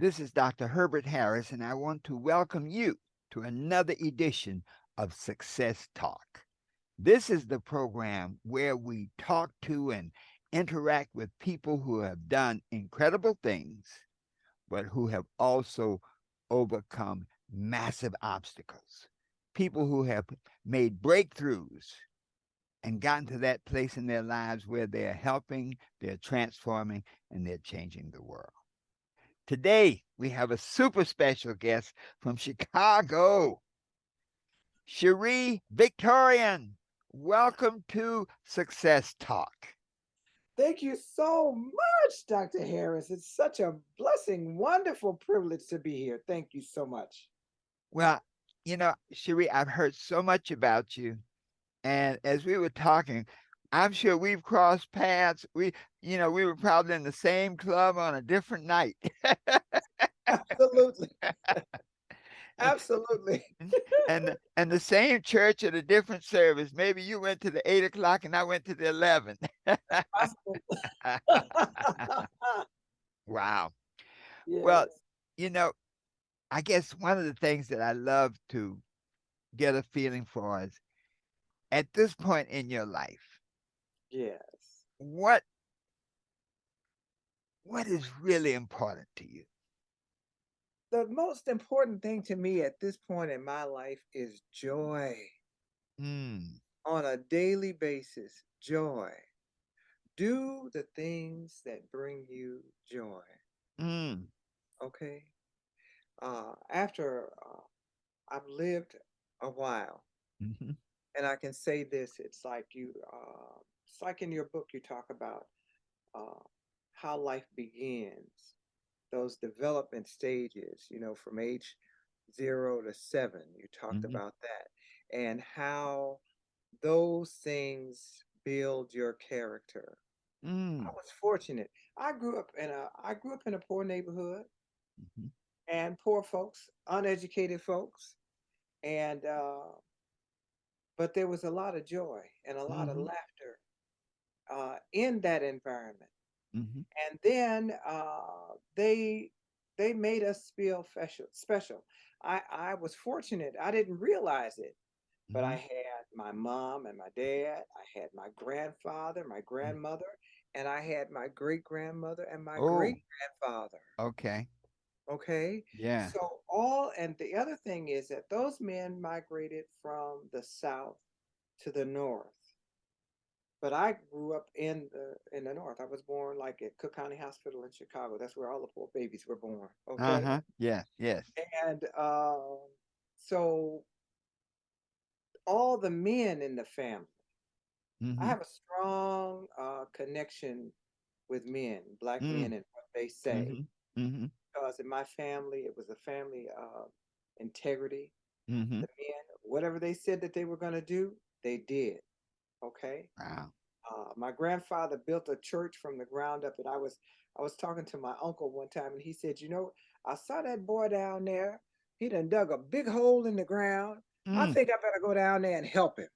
This is Dr. Herbert Harris, and I want to welcome you to another edition of Success Talk. This is the program where we talk to and interact with people who have done incredible things, but who have also overcome massive obstacles. People who have made breakthroughs and gotten to that place in their lives where they're helping, they're transforming, and they're changing the world. Today, we have a super special guest from Chicago, Sheree Victorian. Welcome to Success Talk. Thank you so much, Dr. Harris. It's such a blessing, wonderful privilege to be here. Thank you so much. Well, Sheree, I've heard so much about you. And as we were talking, I'm sure we've crossed paths. We were probably in the same club on a different night. Absolutely. Absolutely. and the same church at a different service. Maybe you went to the 8 o'clock and I went to the 11. Possible. Wow. Well, Yes. you know, I guess one of the things that I love to get a feeling for is at this point in your life, Yes. what what is really important to you? The most important thing to me at this point in my life is joy Mm, on a daily basis. Joy. Do the things that bring you joy. mm, Okay. After I've lived a while, mhm, and I can say this, it's like in your book, you talk about uh, how life begins, those development stages, from age 0 to 7. You talked mhm, about that and how those things build your character. I mm, was fortunate. I grew up in a poor neighborhood mhm, and poor folks, uneducated folks, and but there was a lot of joy and a lot of mhm, laughter in that environment. mhm, And then they made us feel special. Special. I was fortunate. I didn't realize it, but I mhm, had my mom and my dad. I had my grandfather, my mm. grandmother, and I had my great grandmother and my Oh, great grandfather. okay. Okay. Yeah. So all, and the other thing is that those men migrated from the south to the north. But I grew up in the north. I was born like at Cook County Hospital in Chicago. That's where all the poor babies were born. Okay. Uh-huh. Yeah. Yes. And so all the men in the family, I Mhm, have a strong connection with men, black mm, men, and what they say. mhm, mhm, Because in my family, it was a family of integrity. mhm. The men, whatever they said that they were going to do, they did. Okay. Wow. My grandfather built a church from the ground up, and I was talking to my uncle one time, and he said, I saw that boy down there. He done dug a big hole in the ground. I Mm, think I better go down there and help him.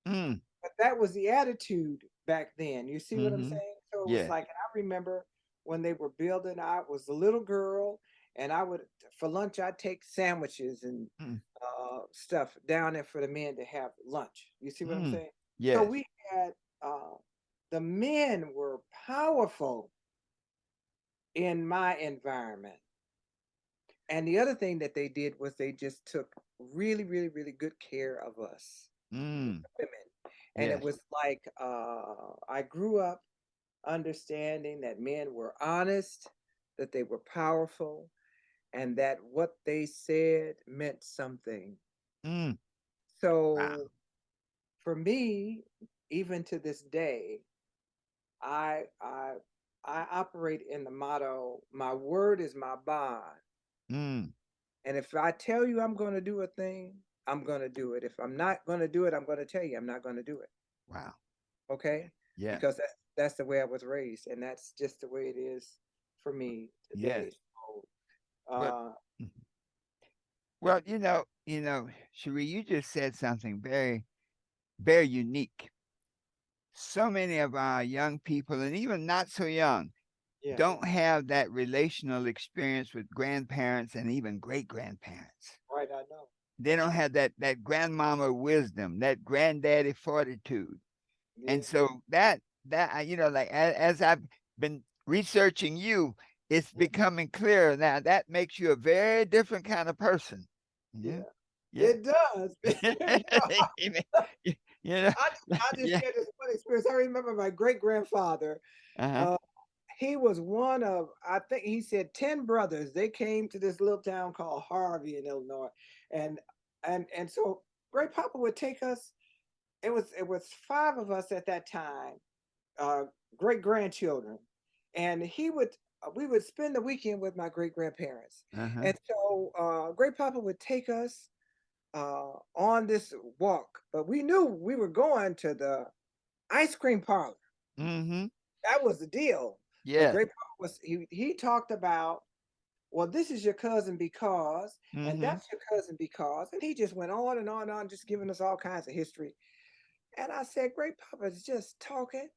mm, But that was the attitude back then. You see what I'm mhm. saying? So it was Yes. like, and I remember when they were building. I was a little girl, and I would for lunch I'd take sandwiches and Mm, stuff down there for the men to have lunch. You see what I'm mm. saying? So Yes. we had the men were powerful in my environment. And the other thing that they did was they just took really, really, really good care of us Mm. women. And it Yes. was like I grew up understanding that men were honest, that they were powerful, and that what they said meant something. Mm. Wow. So for me, even to this day, I I I operate in the motto, my word is my bond. Mm. And if I tell you I'm going to do a thing, I'm going to do it. If I'm not going to do it, I'm going to tell you I'm not going to do it. Wow. Okay? Yes. Because that's the way I was raised, and that's just the way it is for me Yes. today. So, Well, uh, mhm. Well, Cherie, you just said something very, very unique. So many of our young people, and even not so young, Yeah. don't have that relational experience with grandparents and even great grandparents. Right. I know. They don't have that grandmama wisdom, that granddaddy fortitude. And Yeah. so like as I've been researching you, it's becoming clearer now. That makes you a very different kind of person. Yeah, Yeah. yeah. It does. You know, I just yeah. shared this one experience. I remember my great grandfather. Uh-huh. Uh, he was one of, I think he said 10 brothers. They came to this little town called Harvey in Illinois. And so Great Papa would take us. It was five of us at that time, uh, great grandchildren. And we would spend the weekend with my great grandparents. Uh-huh. And so Great Papa would take us on this walk, but we knew we were going to the ice cream parlor. Mm-hmm. That was the deal. And Yes. Great Papa he talked about, well, this is your cousin because, and Mm-hmm. that's your cousin because, and he just went on and on and on, just giving us all kinds of history. And I said, Great Papa's just talking.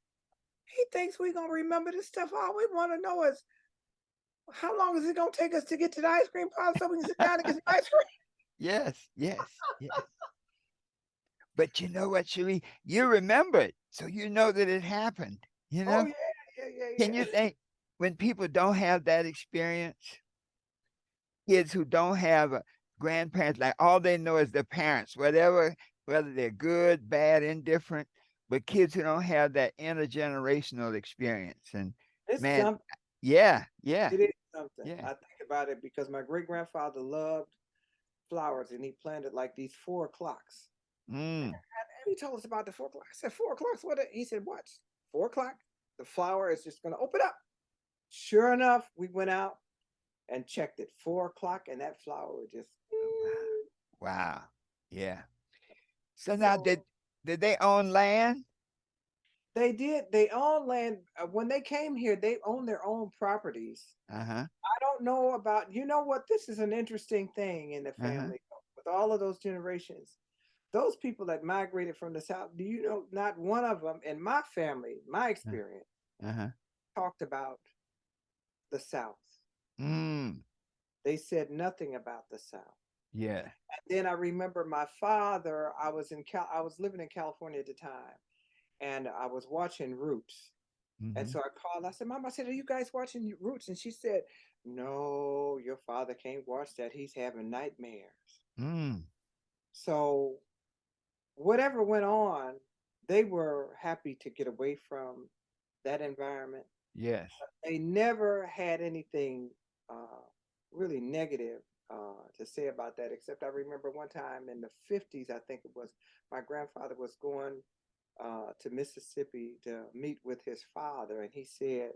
He thinks we're gonna remember this stuff. All we want to know is how long is it gonna take us to get to the ice cream parlor so we can sit down and get some ice cream? Yes. Yes. Yes. But you know what, Sheree? You remember it, so you know that it happened. You Oh know? yeah, yeah, yeah, Can you yeah. think when people don't have that experience, kids who don't have grandparents, like all they know is their parents, whether they're good, bad, indifferent, but kids who don't have that intergenerational experience. And It's man, something. yeah, yeah, It is something. yeah. I think about it because my great grandfather loved flowers and he planted like these 4 o'clocks. Mm, And he told us about the 4 o'clock. I said, 4 o'clocks? What? He said, watch. 4 o'clock, the flower is just going to open up. Sure enough, we went out and checked it. 4 o'clock, and that flower was just. wow. Yeah. So now So did they own land? they did. They own land. When they came here, they owned their own properties. Uh-huh. I don't know about, you know what? This is an interesting thing in the Uh-huh. family with all of those generations. Those people that migrated from the South, do you know, not one of them in my family, my experience, Uh-huh. talked about the South. Mm, They said nothing about the South. yeah. And then I remember my father, I was living in California at the time, and I was watching Roots. And Mm-hmm. so I called, I said, Mom, I said, are you guys watching Roots? And she said, no, your father can't watch that. He's having nightmares. Mm, So whatever went on, they were happy to get away from that environment. yes. They never had anything uh, really negative to say about that, except I remember one time in the 50s, I think it was, my grandfather was going to Mississippi to meet with his father, and he said,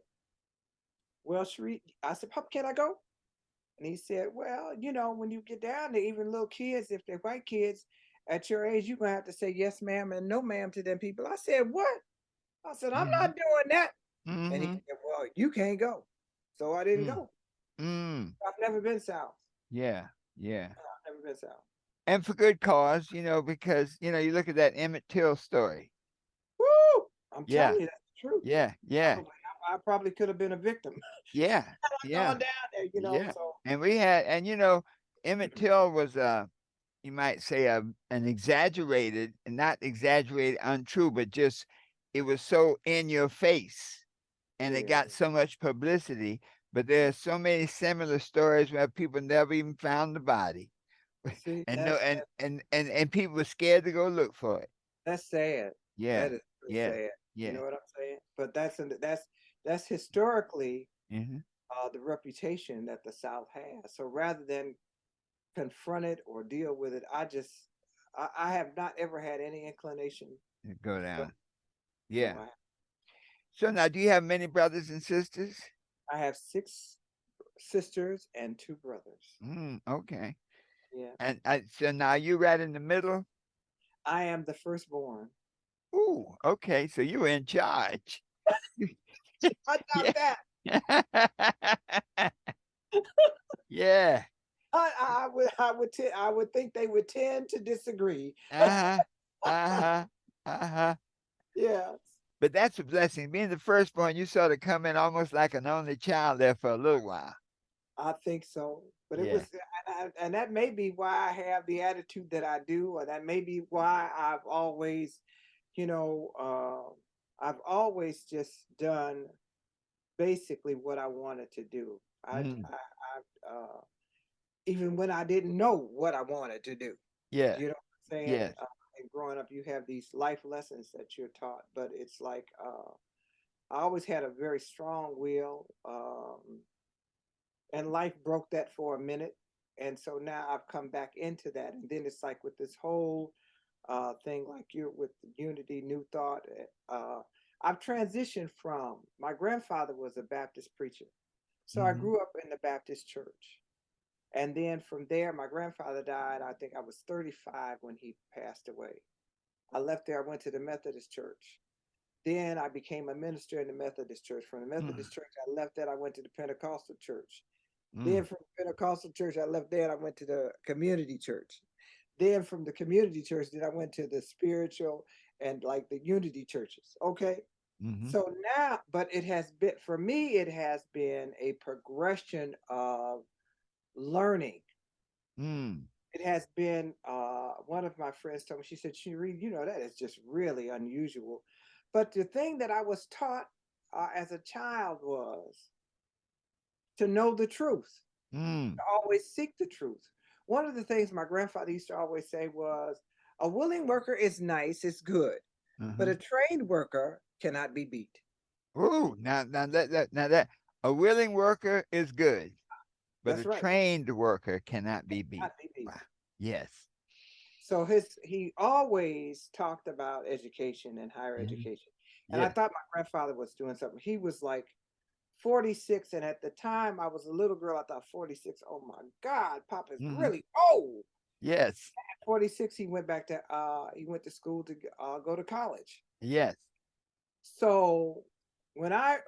well, Sheree, I said, Papa, can I go? And he said, well, when you get down there, even little kids, if they're white kids at your age, you're going to have to say yes, ma'am, and no, ma'am to them people. I said, what? I said, I'm Mm-hmm. not doing that. And he Mm-hmm. said, well, you can't go. So I didn't Mm, go. mm, I've never been south. yeah. Yeah. I've never been south. And for good cause, because you look at that Emmett Till story. Woo! I'm Yeah, telling you, that's the truth. yeah, yeah, Probably, I probably could have been a victim. yeah, Had I yeah, gone down there, yeah. so And Emmett Till was you might say an exaggerated, and not exaggerated, untrue, but just it was so in your face, and it yeah. got so much publicity. But there are so many similar stories where people never even found the body, See, and no, and people were scared to go look for it. that's sad. Yeah, That is really yeah, sad. You yeah. know what I'm saying? But that's historically Hmm. the reputation that the South has. So rather than confront it or deal with it, I have not ever had any inclination Go to go. down. No, Yeah. So now, do you have many brothers and sisters? I have six sisters and two brothers. Okay. Yeah, And so now you right in the middle. I am the firstborn. Ooh, okay. So you in charge. I doubt Yeah. that. Yeah. I would think they would tend to disagree. Uh-huh. Uh-huh. Uh-huh. Yes. But that's a blessing. Being the firstborn, you sort of come in almost like an only child there for a little while. I think so. But it Yeah. was, and that may be why I have the attitude that I do, or that may be why I've always, you know, I've always just done basically what I wanted to do. Mm. Even when I didn't know what I wanted to do. Yeah. You know what I'm saying? Yes. And growing up, you have these life lessons that you're taught, but it's like I always had a very strong will, and life broke that for a minute. And so now I've come back into that. And then it's like with this whole thing, like you're with Unity, New Thought, I've transitioned from my grandfather was a Baptist preacher. So I Hmm. grew up in the Baptist church. And then from there, my grandfather died. I think I was 35 when he passed away. I left there, I went to the Methodist church. Then I became a minister in the Methodist church. From the Mm. Methodist church, I left that, I went to the Pentecostal church. Then Mm. from the Pentecostal church, I left there and I went to the community church. Then from the community church, then I went to the spiritual and like the unity churches. Okay. Hmm. So now, but it has been, for me, it has been a progression of learning. Mm. It has been, one of my friends told me, she said, Sheree, that is just really unusual. But the thing that I was taught as a child was to know the truth, Mm. to always seek the truth. One of the things my grandfather used to always say was, a willing worker is nice, it's good, but Uh-huh. a trained worker cannot be beat. Ooh, now that a willing worker is good, but a That's right, trained worker cannot be beat. cannot be beat. Wow. Yes. So he always talked about education and higher Hmm. education. And I Yes. thought my grandfather was doing something. He was like 46, and at the time I was a little girl, I thought 46, oh my God, Papa's Hmm. really old. Yes. At 46, he went to school to go to college. Yes. So when I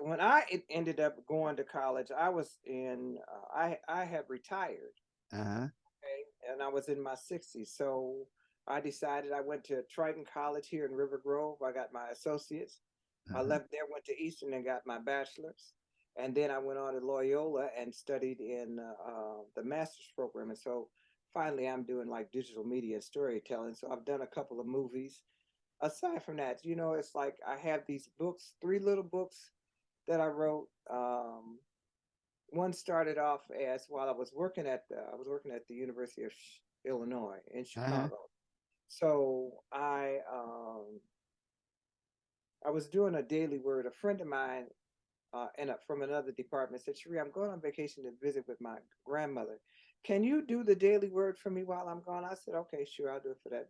ended up going to college, I was in I had retired, Uh-huh. okay, and I was in my 60s. So I decided, I went to Triton College here in River Grove. I got my associates. I Uh-huh. left there, went to Eastern, and got my bachelor's. And then I went on to Loyola and studied in the master's program. And so finally, I'm doing like digital media and storytelling. So I've done a couple of movies. Aside from that, it's like I have these books, three little books that I wrote. One started off as, while I was working at the University of Illinois in Uh-huh. Chicago. So I was doing a daily word. A friend of mine from another department said, Sheree, I'm going on vacation to visit with my grandmother. Can you do the daily word for me while I'm gone? I said, okay, sure, I'll do it for that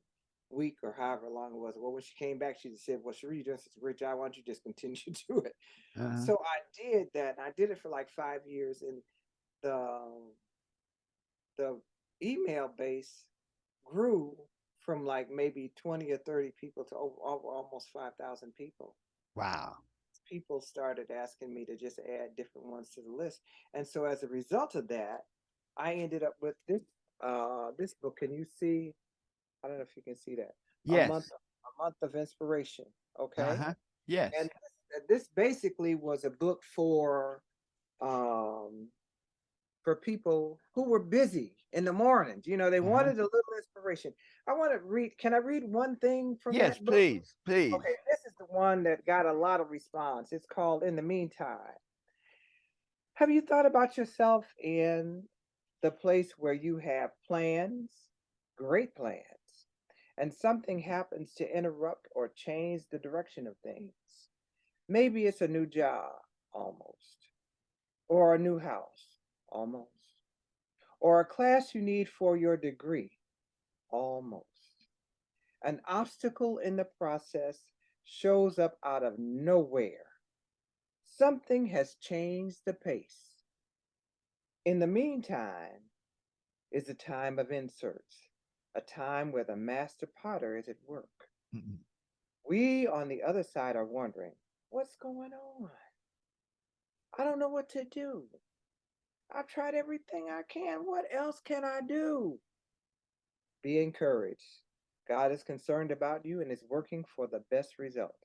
week or however long it was. Well, when she came back, she said, well, Sheree, you're doing such a great job. Why don't you just continue to do it? Uh-huh. So I did that. And I did it for like 5 years. And the, the email base grew from like maybe 20 or 30 people to over almost 5,000 people. Wow. People started asking me to just add different ones to the list. And so as a result of that, I ended up with this book. Can you see? I don't know if you can see that. Yes. A month of inspiration. Okay. Uh-huh. Yes. And this basically was a book um for people who were busy in the mornings. They Uh-huh. wanted a little inspiration. I want to read. Can I read one thing from Yes, that book? please. Please. Okay, this is the one that got a lot of response. It's called In the Meantime. Have you thought about yourself in the place where you have plans, great plans, and something happens to interrupt or change the direction of things? Maybe it's a new job, almost, or a new house, almost, or a class you need for your degree, almost. An obstacle in the process shows up out of nowhere. Something has changed the pace. In the meantime, is a time of inserts, a time where the master potter is at work. Mm-mm. We on the other side are wondering, what's going on? I don't know what to do. I've tried everything I can. What else can I do? Be encouraged. God is concerned about you and is working for the best result.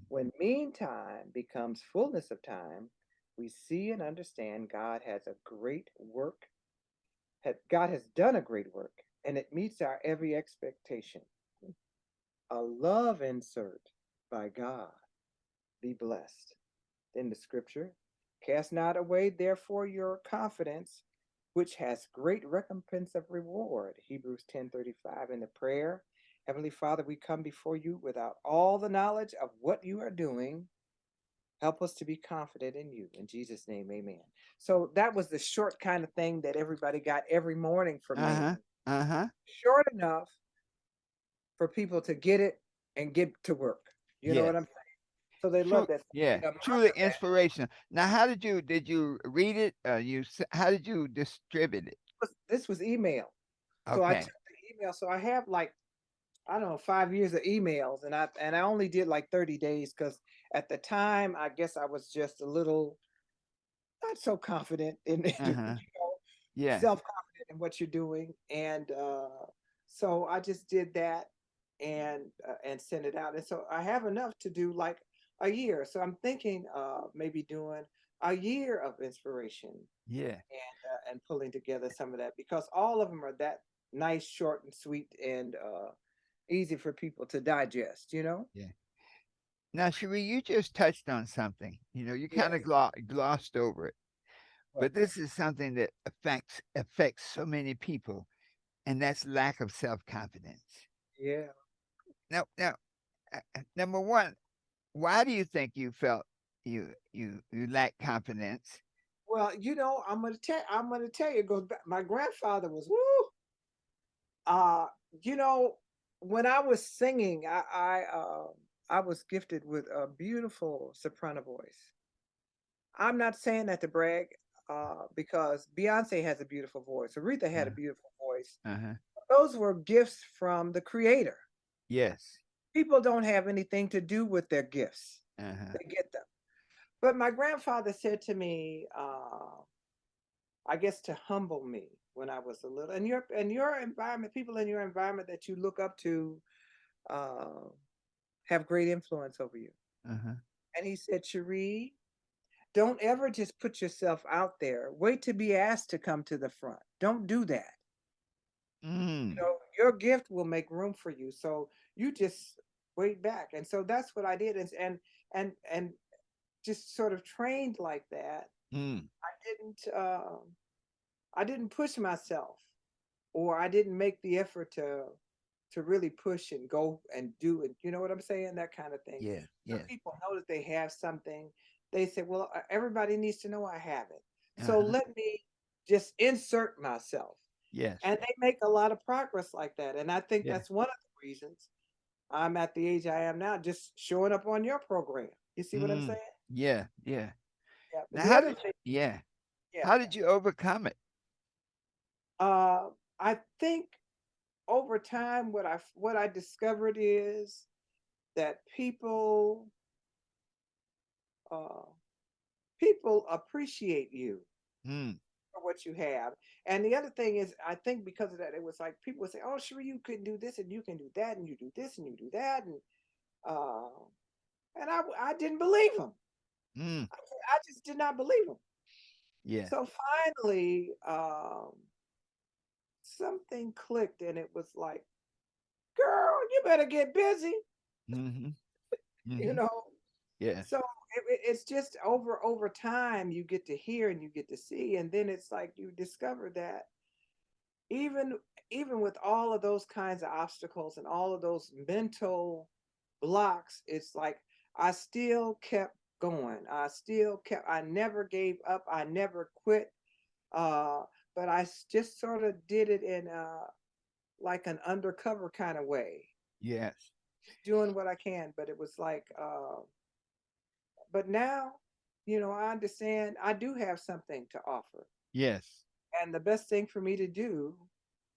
When meantime becomes fullness of time, we see and understand God has a great work, God has done a great work, and it meets our every expectation. A love insert by God. Be blessed. In the scripture, cast not away therefore your confidence, which has great recompense of reward. Hebrews 10:35 in the prayer. Heavenly Father, we come before you without all the knowledge of what you are doing. Help us to be confident in you. In Jesus' name, amen. So that was the short kind of thing that everybody got every morning from me. Uh-huh. Uh-huh. Short enough for people to get it and get to work. You know Yes. what I'm saying? So they True. love that. Yeah. The month Truly of that inspirational. Now, how did you read it? How did you distribute it? this was email. So I took Okay. the email. So I have like, I don't know, 5 years of emails, and I only did like 30 days because at the time I guess I was just a little not so confident in Uh-huh. Yeah. self confident in what you're doing, and so I just did that and sent it out, and so I have enough to do like a year. So I'm thinking maybe doing a year of inspiration Yeah. and pulling together some of that because all of them are that nice, short, and sweet, and easy for people to digest. Yeah. Now, Sheree, you just touched on something. You kind of Yes. glossed over it, What? but this is something that affects so many people, and that's lack of self-confidence. Yeah. Now, number one, why do you think you felt you lack confidence? Well, I'm gonna tell you, it goes back. My grandfather was woo. Uh, you know, when I was singing, I was gifted with a beautiful soprano voice. I'm not saying that to brag, because Beyonce has a beautiful voice. Aretha had a Uh, beautiful voice. uh-huh. Those were gifts from the Creator. Yes. People don't have anything to do with their gifts; Uh-huh. they get them. But my grandfather said to me, I guess to humble me when I was a little, and your environment, people in your environment that you look up to, uh, have great influence over you. Uh-huh. And he said, Sheree, don't ever just put yourself out there. Wait to be asked to come to the front. Don't do that. Mm. Your gift will make room for you. So you just wait back. And so that's what I did, and just sort of trained like that. Mm. I didn't push myself, or I didn't make the effort to really push and go and do it. You know what I'm saying? That kind of thing. Yeah. So Yes. people know that they have something. They say, "Well, everybody needs to know I have it." So Uh-huh. let me just insert myself. Yes. And they make a lot of progress like that. And I think Yeah. that's one of the reasons I'm at the age I am now, just showing up on your program. You see what I'm Mm. saying? Yeah. Yeah. Yeah. But Now, the other thing, yeah. yeah. How did you overcome it? I think over time, what I discovered is that uh, people appreciate you Mm. for what you have. And the other thing is, I think because of that, it was like people would say, "Oh, sure, you can do this and you can do that and you do this and you do that," uh, and I didn't believe them. Mm. I just did not believe them. Yeah. So finally, something clicked, and it was like, "Girl, you better get busy," Mm-hmm. you Mm-hmm. know. Yes. So it's just over time you get to hear and you get to see, and then it's like you discover that even even with all of those kinds of obstacles and all of those mental blocks, it's like I still kept going. I never gave up. I never quit. Uh, but just sort of did it in like an undercover kind of way, Yes. just doing what I can. But it was like, but now, I understand I do have something to offer. Yes. And the best thing for me to do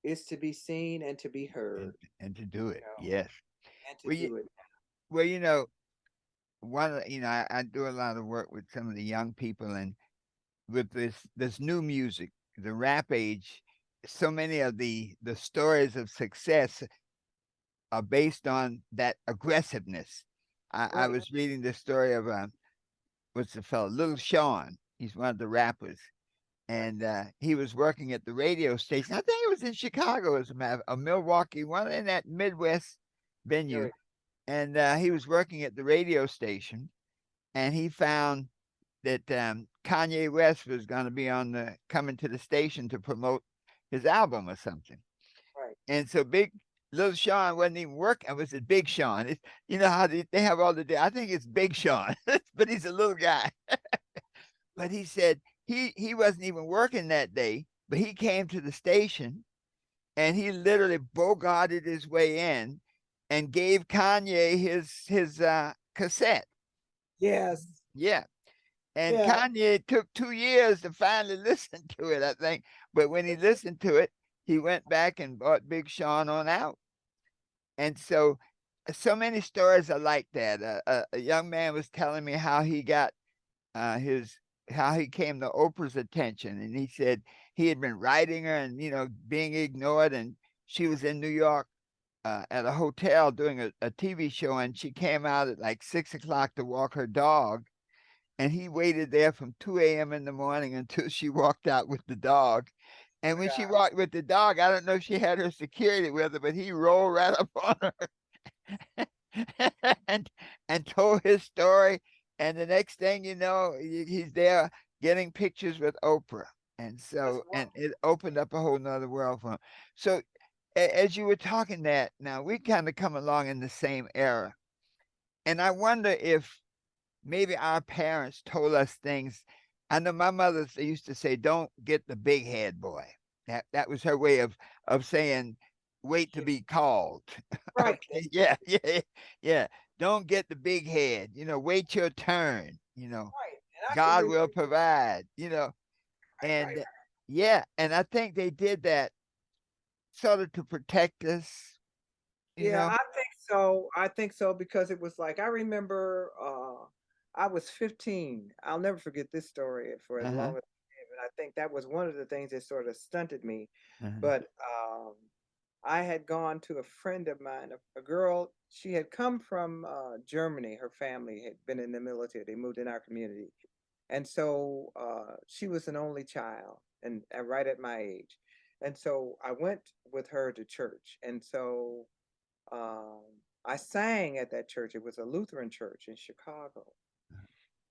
is to be seen and to be And heard, and to do you it. know, Yes. and to Well, do it. well, I do a lot of work with some of the young people, and with this new music, the rap age, so many of the stories of success are based on that aggressiveness. I Right. was reading the story of what's the fellow, Little Sean. He's one of the rappers, Right. and he was working at the radio station. I think it was in Chicago, as a matter, of Milwaukee, one in that Midwest venue. Right. And he was working at the radio station, and he found that Kanye West was going to be on the coming to the station to promote his album or something. Right. And so Big Little Sean wasn't even working. I was it Big Sean? You know how they have all the. I think it's Big Sean, but he's a little guy. But he said he wasn't even working that day, but he came to the station and he literally bogarted his way in and gave Kanye his cassette. Yes. Yeah. And Yeah. Kanye took 2 years to finally listen to it, I think. But when he listened to it, he went back and bought Big Sean on out. And so, so many stories are like that. A young man was telling me how he got his how he came to Oprah's attention, and he said he had been writing her and being ignored, and she was in New York at a hotel doing a TV show, and she came out at like 6 o'clock to walk her dog, and he waited there from 2 a.m. in the morning until she walked out with the dog. Oh And my when she God. walked with the dog, I don't know if she had her security with her, but he rolled right up on her and told his story. And the next thing you know, he's there getting pictures with Oprah. And That's so, and wonderful. it opened up a whole nother world for him. So, as you were talking that, now we kind of come along in the same era. And I wonder if maybe our parents told us things. I know my mother used to say, "Don't get the big head, boy." That was her way of saying, "Wait to Yeah. be called." Right. Okay, yeah, yeah, yeah. Don't get the big head. Wait your turn. Right. And I can God relate. will provide. Right. Right. And yeah, and I think they did that sort of to protect us. You Yeah, know. I think so. I think so because it was like I remember I was 15. I'll never forget this story for as Uh huh. long as I live. And I think that was one of the things that sort of stunted me. Uh But I had gone to a friend of mine, a girl, she had come from Germany. Her family had been in the military. They moved in our community. And so she was an only child and right at my age. And so I went with her to church. And so um, I sang at that church. It was a Lutheran church in Chicago.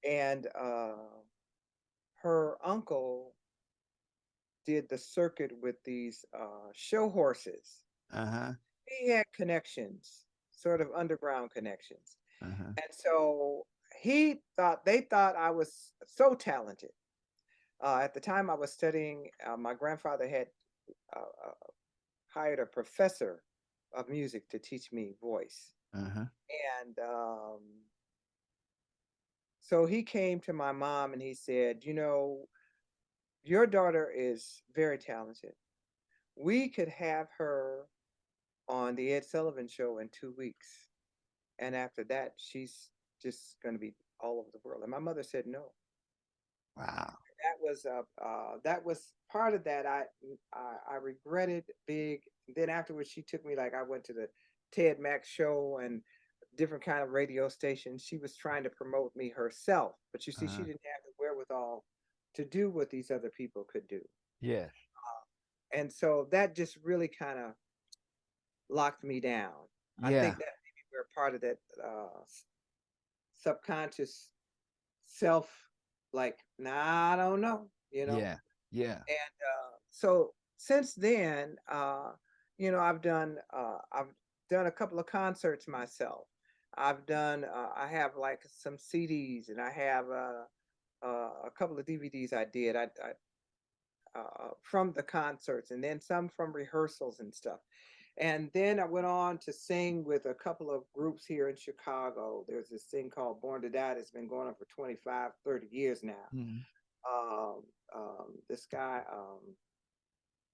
And her uncle did the circuit with these show horses. huh. He had connections, sort of underground connections. Uh huh. And so they thought I was so talented. At the time I was studying, my grandfather had hired a professor of music to teach me voice. Uh huh. And so he came to my mom and he said, your daughter is very talented. We could have her on the Ed Sullivan show in 2 weeks. And after that, she's just going to be all over the world. And my mother said no. Wow. That was part of that. I regretted big. Then afterwards, she took me like I went to the Ted Mack show and different kind of radio stations. She was trying to promote me herself, but you see, she Uh-huh. didn't have the wherewithal to do what these other people could do. Yes. And so that just really kind of locked me down. I Yeah. think that maybe we're part of that subconscious self, like, nah, I don't know. Yeah. Yeah. And so since then, I've done a couple of concerts myself. I have like some CDs, and I have a couple of DVDs I did. From the concerts, and then some from rehearsals and stuff. And then I went on to sing with a couple of groups here in Chicago. There's this thing called Born to Die that's been going on for 25, 30 years now. Mhm. Um, this guy,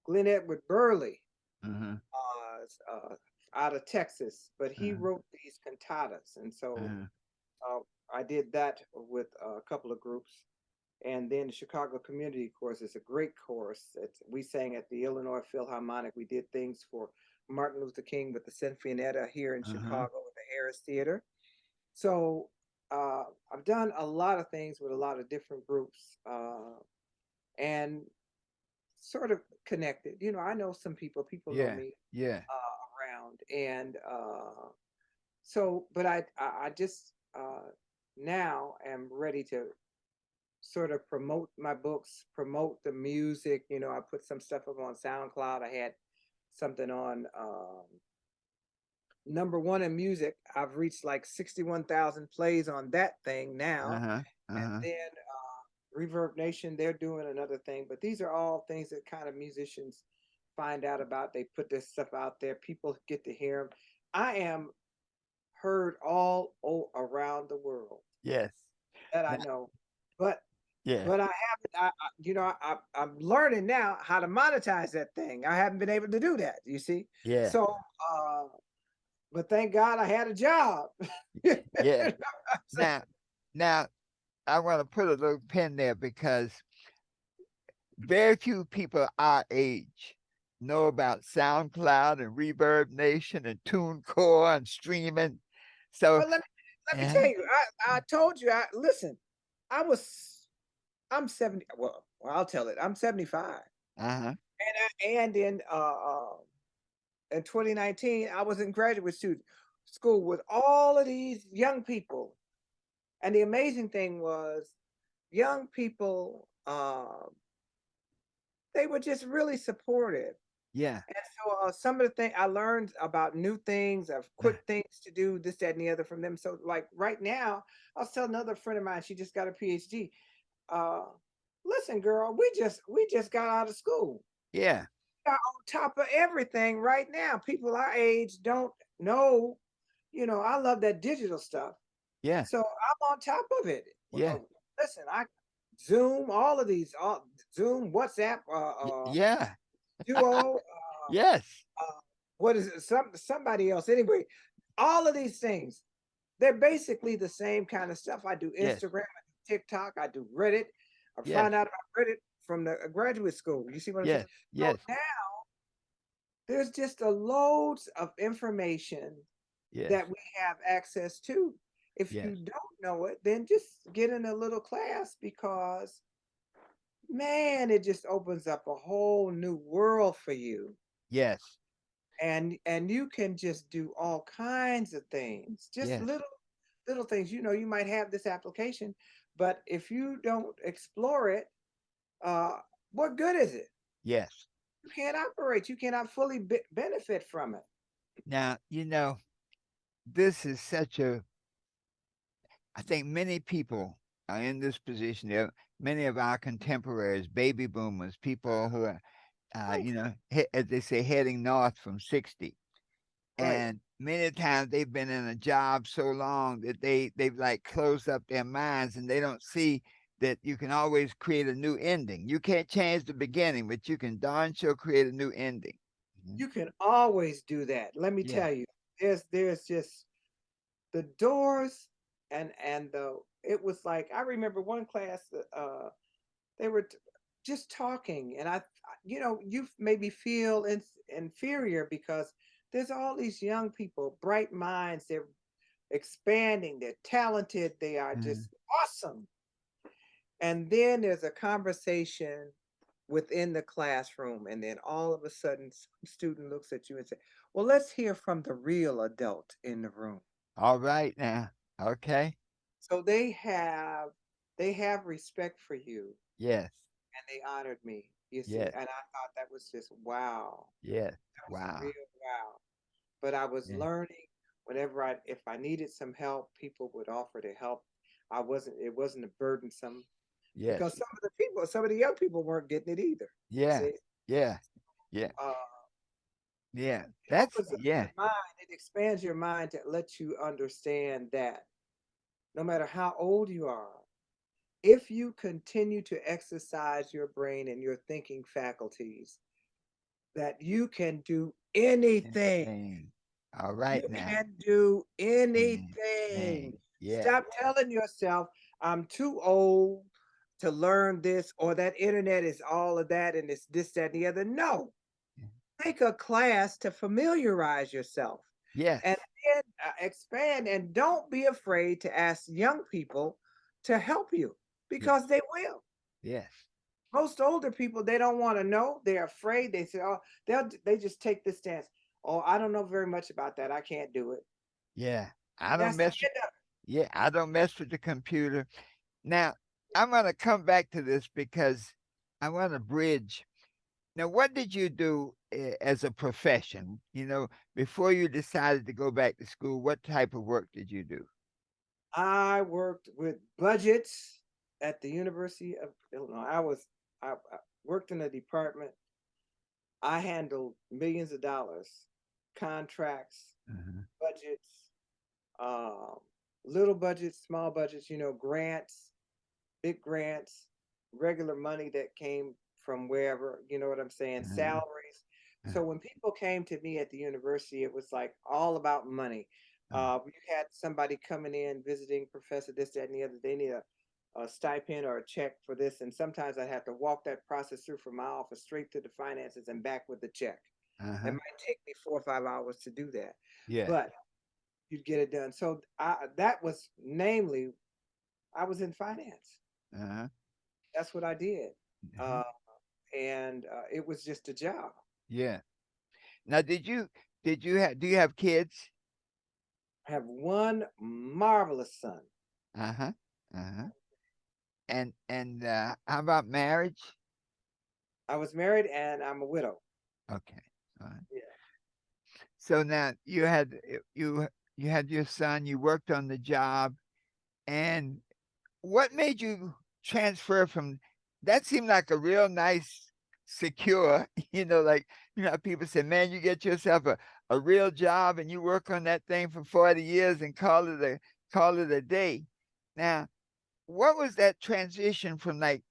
Glenn Edward Burley, Uh-huh. out of Texas, but he Uh-huh. wrote these cantatas. And so Uh-huh. uh, I did that with a couple of groups. And then the Chicago Community Chorus is a great chorus. We sang at the Illinois Philharmonic. We did things for Martin Luther King with the Sinfonietta here in Uh-huh. Chicago with the Harris Theater. So I've done a lot of things with a lot of different groups, and sort of connected. You know, I know some people. People know Yeah. me Yeah. around, and so. But I just now am ready to sort of promote my books, promote the music. You know, I put some stuff up on SoundCloud. I had something on number one in music. I've reached like 61,000 plays on that thing now. Uh-huh. And Uh-huh. then Reverb Nation, they're doing another thing. But these are all things that kind of musicians find out about. They put this stuff out there. People get to hear them. I am heard around the world, Yes. that I Now, know. But yeah. but I haven't. You know, I'm learning now how to monetize that thing. I haven't been able to do that. You see, Yeah. so but thank God I had a job. Yeah. Now, now I want to put a little pin there because very few people our age know about SoundCloud and Reverb Nation and TuneCore and streaming. So, Well, let me uh-huh, tell you. I told you. I listen. I was. I'm 70. Well, I'll tell it. I'm 75, uh-huh, and in 2019, I was in graduate student school with all of these young people. And the amazing thing was, young people, they were just really supportive. yeah, And so some of the things I learned about new things, of quick things to do, this, that, and the other from them. So, like right now, I was telling another friend of mine, she just got a PhD. Uh, Listen, girl, we just got out of school. yeah, Are on top of everything right now. People our age don't know. You know, I love that digital stuff. yeah, So I'm on top of it. yeah, Listen, I Zoom, all of these, all Zoom, WhatsApp, yeah, Duo, yes, what is it? Somebody else. Anyway, all of these things, they're basically the same kind of stuff. I do yes, Instagram, I do TikTok, I do Reddit. I yes, find out about Reddit from the graduate school. You see what I'm saying? yes, So yes, now there's just a loads of information yes, that we have access to. If yes, you don't know it, then just get in a little class, because man, it just opens up a whole new world for you. yes, And you can just do all kinds of things, just yes, little things. You know, you might have this application, but if you don't explore it, uh what good is it? yes. You can't operate, you cannot fully benefit from it. Now, this is such a, I think many people are in this position. There, many of our contemporaries, baby boomers, people who are, Right, as they say, heading north from 60. right. And many times they've been in a job so long that they've like closed up their minds and they don't see that you can always create a new ending. You can't change the beginning, but you can darn sure create a new ending. Mhm. You can always do that. Let me Yeah. tell you, there's just the doors, and the it was like, I remember one class that they were just talking, and you know, you maybe feel inferior because there's all these young people, bright minds, they're expanding, they're talented, they are Mhm. just awesome. And then there's a conversation within the classroom, and then all of a sudden some student looks at you and say, well, let's hear from the real adult in the room. All right now. Okay. So they have respect for you, Yes. and they honored me, you see. Yes. And I thought that was just wow. Yes. That was a Wow. real wow. But I was Yeah. learning. Whenever if I needed some help, people would offer to help. It wasn't a burdensome, Yes. because some of the young people weren't getting it either. Yeah. See, Yeah. Yeah. uh, Yeah. it That's opens up yeah. your mind. It expands your mind to let you understand that no matter how old you are, if you continue to exercise your brain and your thinking faculties, that you can do anything. Anything. All right You now. can do anything. Anything. Yeah. Stop telling yourself, I'm too old to learn this, or that internet is all of that and it's this, that, and the other. No, take a class to familiarize yourself. Yes. And expand, and don't be afraid to ask young people to help you Yeah. because they will. Yes. Most older people, they don't want to know. They're afraid. They say, "Oh, they just take this stance. Oh, I don't know very much about that. I can't do it." Yeah. I don't That's the mess. end of Yeah, I don't mess with the computer. Now, I'm going to come back to this because I want to bridge. Now, what did you do as a profession? Before you decided to go back to school, what type of work did you do? I worked with budgets at the University of Illinois. I worked in a department. I handled millions of dollars, contracts, Uh-huh. budgets, um, little budgets, small budgets, grants, big grants, regular money that came from wherever, you know what I'm saying, Uh-huh. salaries. So when people came to me at the university, it was like all about money. Uh-huh. You had somebody coming in, visiting professor, this, that, and the other. They need a stipend or a check for this. And sometimes I have to walk that process through from my office straight to the finances and back with the check. It Uh-huh. might take me 4 or 5 hours to do that, Yeah. but you'd get it done. So that was namely, I was in finance. Uh-huh. That's what I did. Uh-huh. Uh, and it was just a job. Yeah. Now, do you have kids? I have one marvelous son. Uh-huh. Uh-huh. And how about marriage? I was married and I'm a widow. Okay. All right. Yeah. So now you had your son, you worked on the job, and what made you transfer from that seemed like a real nice, secure, like people say, man, you get yourself a real job and you work on that thing for 40 years and call it a day. Now, what was that transition from like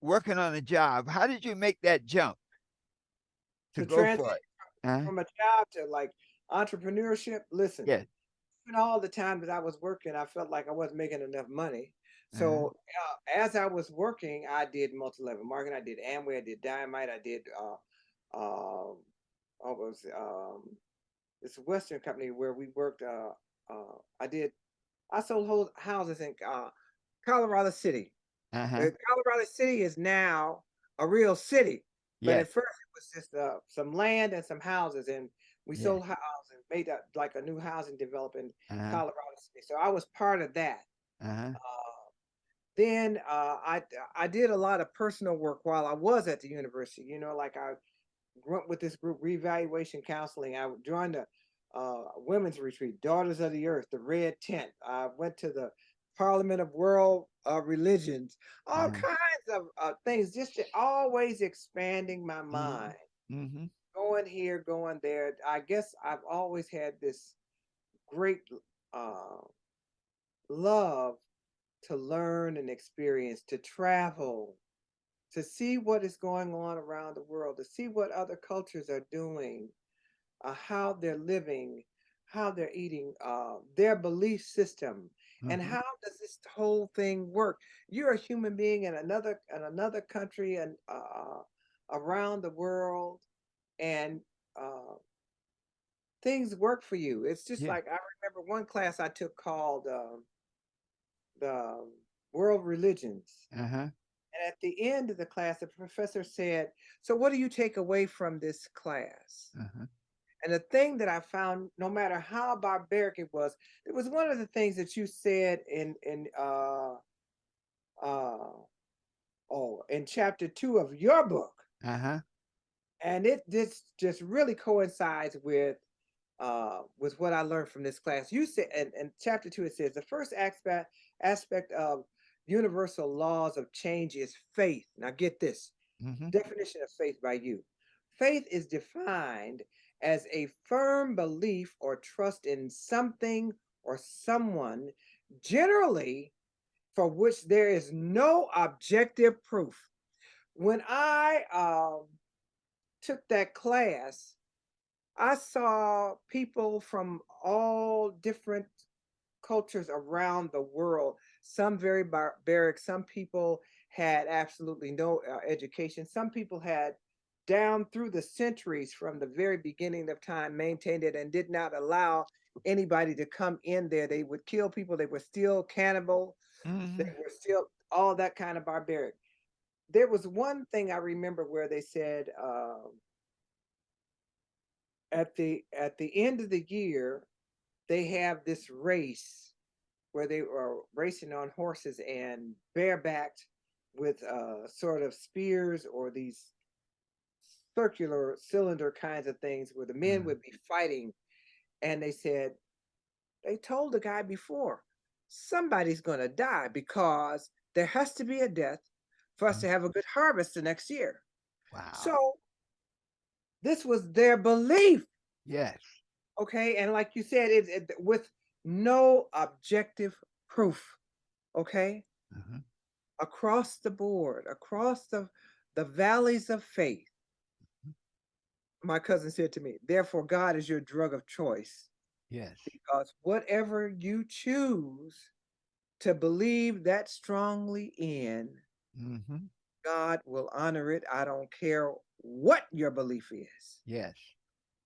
working on a job? How did you make that jump to To go transition for it? Huh? from a job to like entrepreneurship, listen, Yes. even all the time that I was working, I felt like I wasn't making enough money. Uh-huh. So as I was working, I did multi-level marketing. I did Amway. I did Dynamite. I did what was it's a Western company where we worked. I sold whole houses in Colorado City. Uh-huh. Colorado City is now a real city, but at Yes. first it was just some land and some houses, and we Yeah. sold houses, made like a new housing development in Uh-huh. Colorado City. So I was part of that. Uh-huh. Then I did a lot of personal work while I was at the university. Like I grew up with this group, revaluation counseling. I joined the women's retreat, Daughters of the Earth, the Red Tent. I went to the Parliament of World Religions, all Uh-huh. kinds of things, just always expanding my Mm-hmm. mind, Mm-hmm. going here, going there. I guess I've always had this great uh, love to learn and experience, to travel, to see what is going on around the world, to see what other cultures are doing, how they're living, how they're eating, their belief system, and Mm-hmm. how does this whole thing work? You're a human being in another country and around the world, and uh, things work for you. It's just Yeah. like I remember one class I took called the World Religions. Uh-huh. And at the end of the class, the professor said, "So, what do you take away from this class?" Uh-huh. And the thing that I found, no matter how barbaric it was one of the things that you said uh in chapter 2 of your book, Uh-huh. and it this just really coincides with what I learned from this class. You said, in chapter 2, it says the first aspect of universal laws of change is faith. Now, get this Mm-hmm. definition of faith by you. Faith is defined as a firm belief or trust in something or someone, generally for which there is no objective proof. When I took that class, I saw people from all different cultures around the world, some very barbaric, some people had absolutely no education, some people had down through the centuries from the very beginning of time maintained it and did not allow anybody to come in there. They would kill people. They were still cannibal. They Hmm. were still all that kind of barbaric. There was one thing I remember where they said at the end of the year they have this race where they are racing on horses and barebacked with sort of spears or these circular cylinder kinds of things where the men Uh, would be fighting. And they said they told the guy before, somebody's going to die because there has to be a death for us uh, to have a good harvest the next year. wow. So this was their belief. Yes. Okay. And like you said, with no objective proof. Okay. Uh-huh. Across the board, across the valleys of faith, my cousin said to me, therefore, God is your drug of choice Yes. because whatever you choose to believe that strongly in, Hmm. God will honor it. I don't care what your belief is. Yes.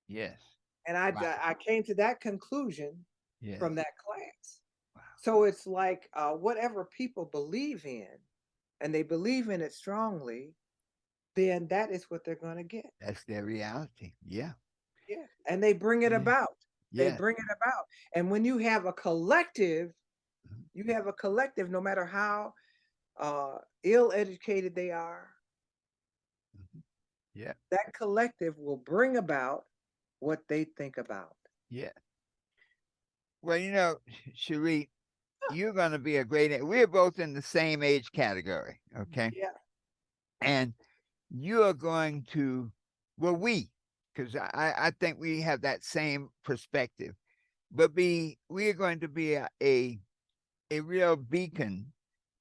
Yes. And Wow. I came to that conclusion Yes. from that class. Wow. So it's like whatever people believe in, and they believe in it strongly, then that is what they're going to get. That's their reality. Yeah. Yeah. And they bring it Yeah. about. They Yes. bring it about. And when you have a collective, Mhm. you have a collective, no matter how ill educated they are, Mhm. Yeah. that collective will bring about what they think about. Yeah. Well, Sheree, you're going to be a great. We're both in the same age category. Okay. Yeah. And you are going to, well, because I think we have that same perspective, but we are going to be a real beacon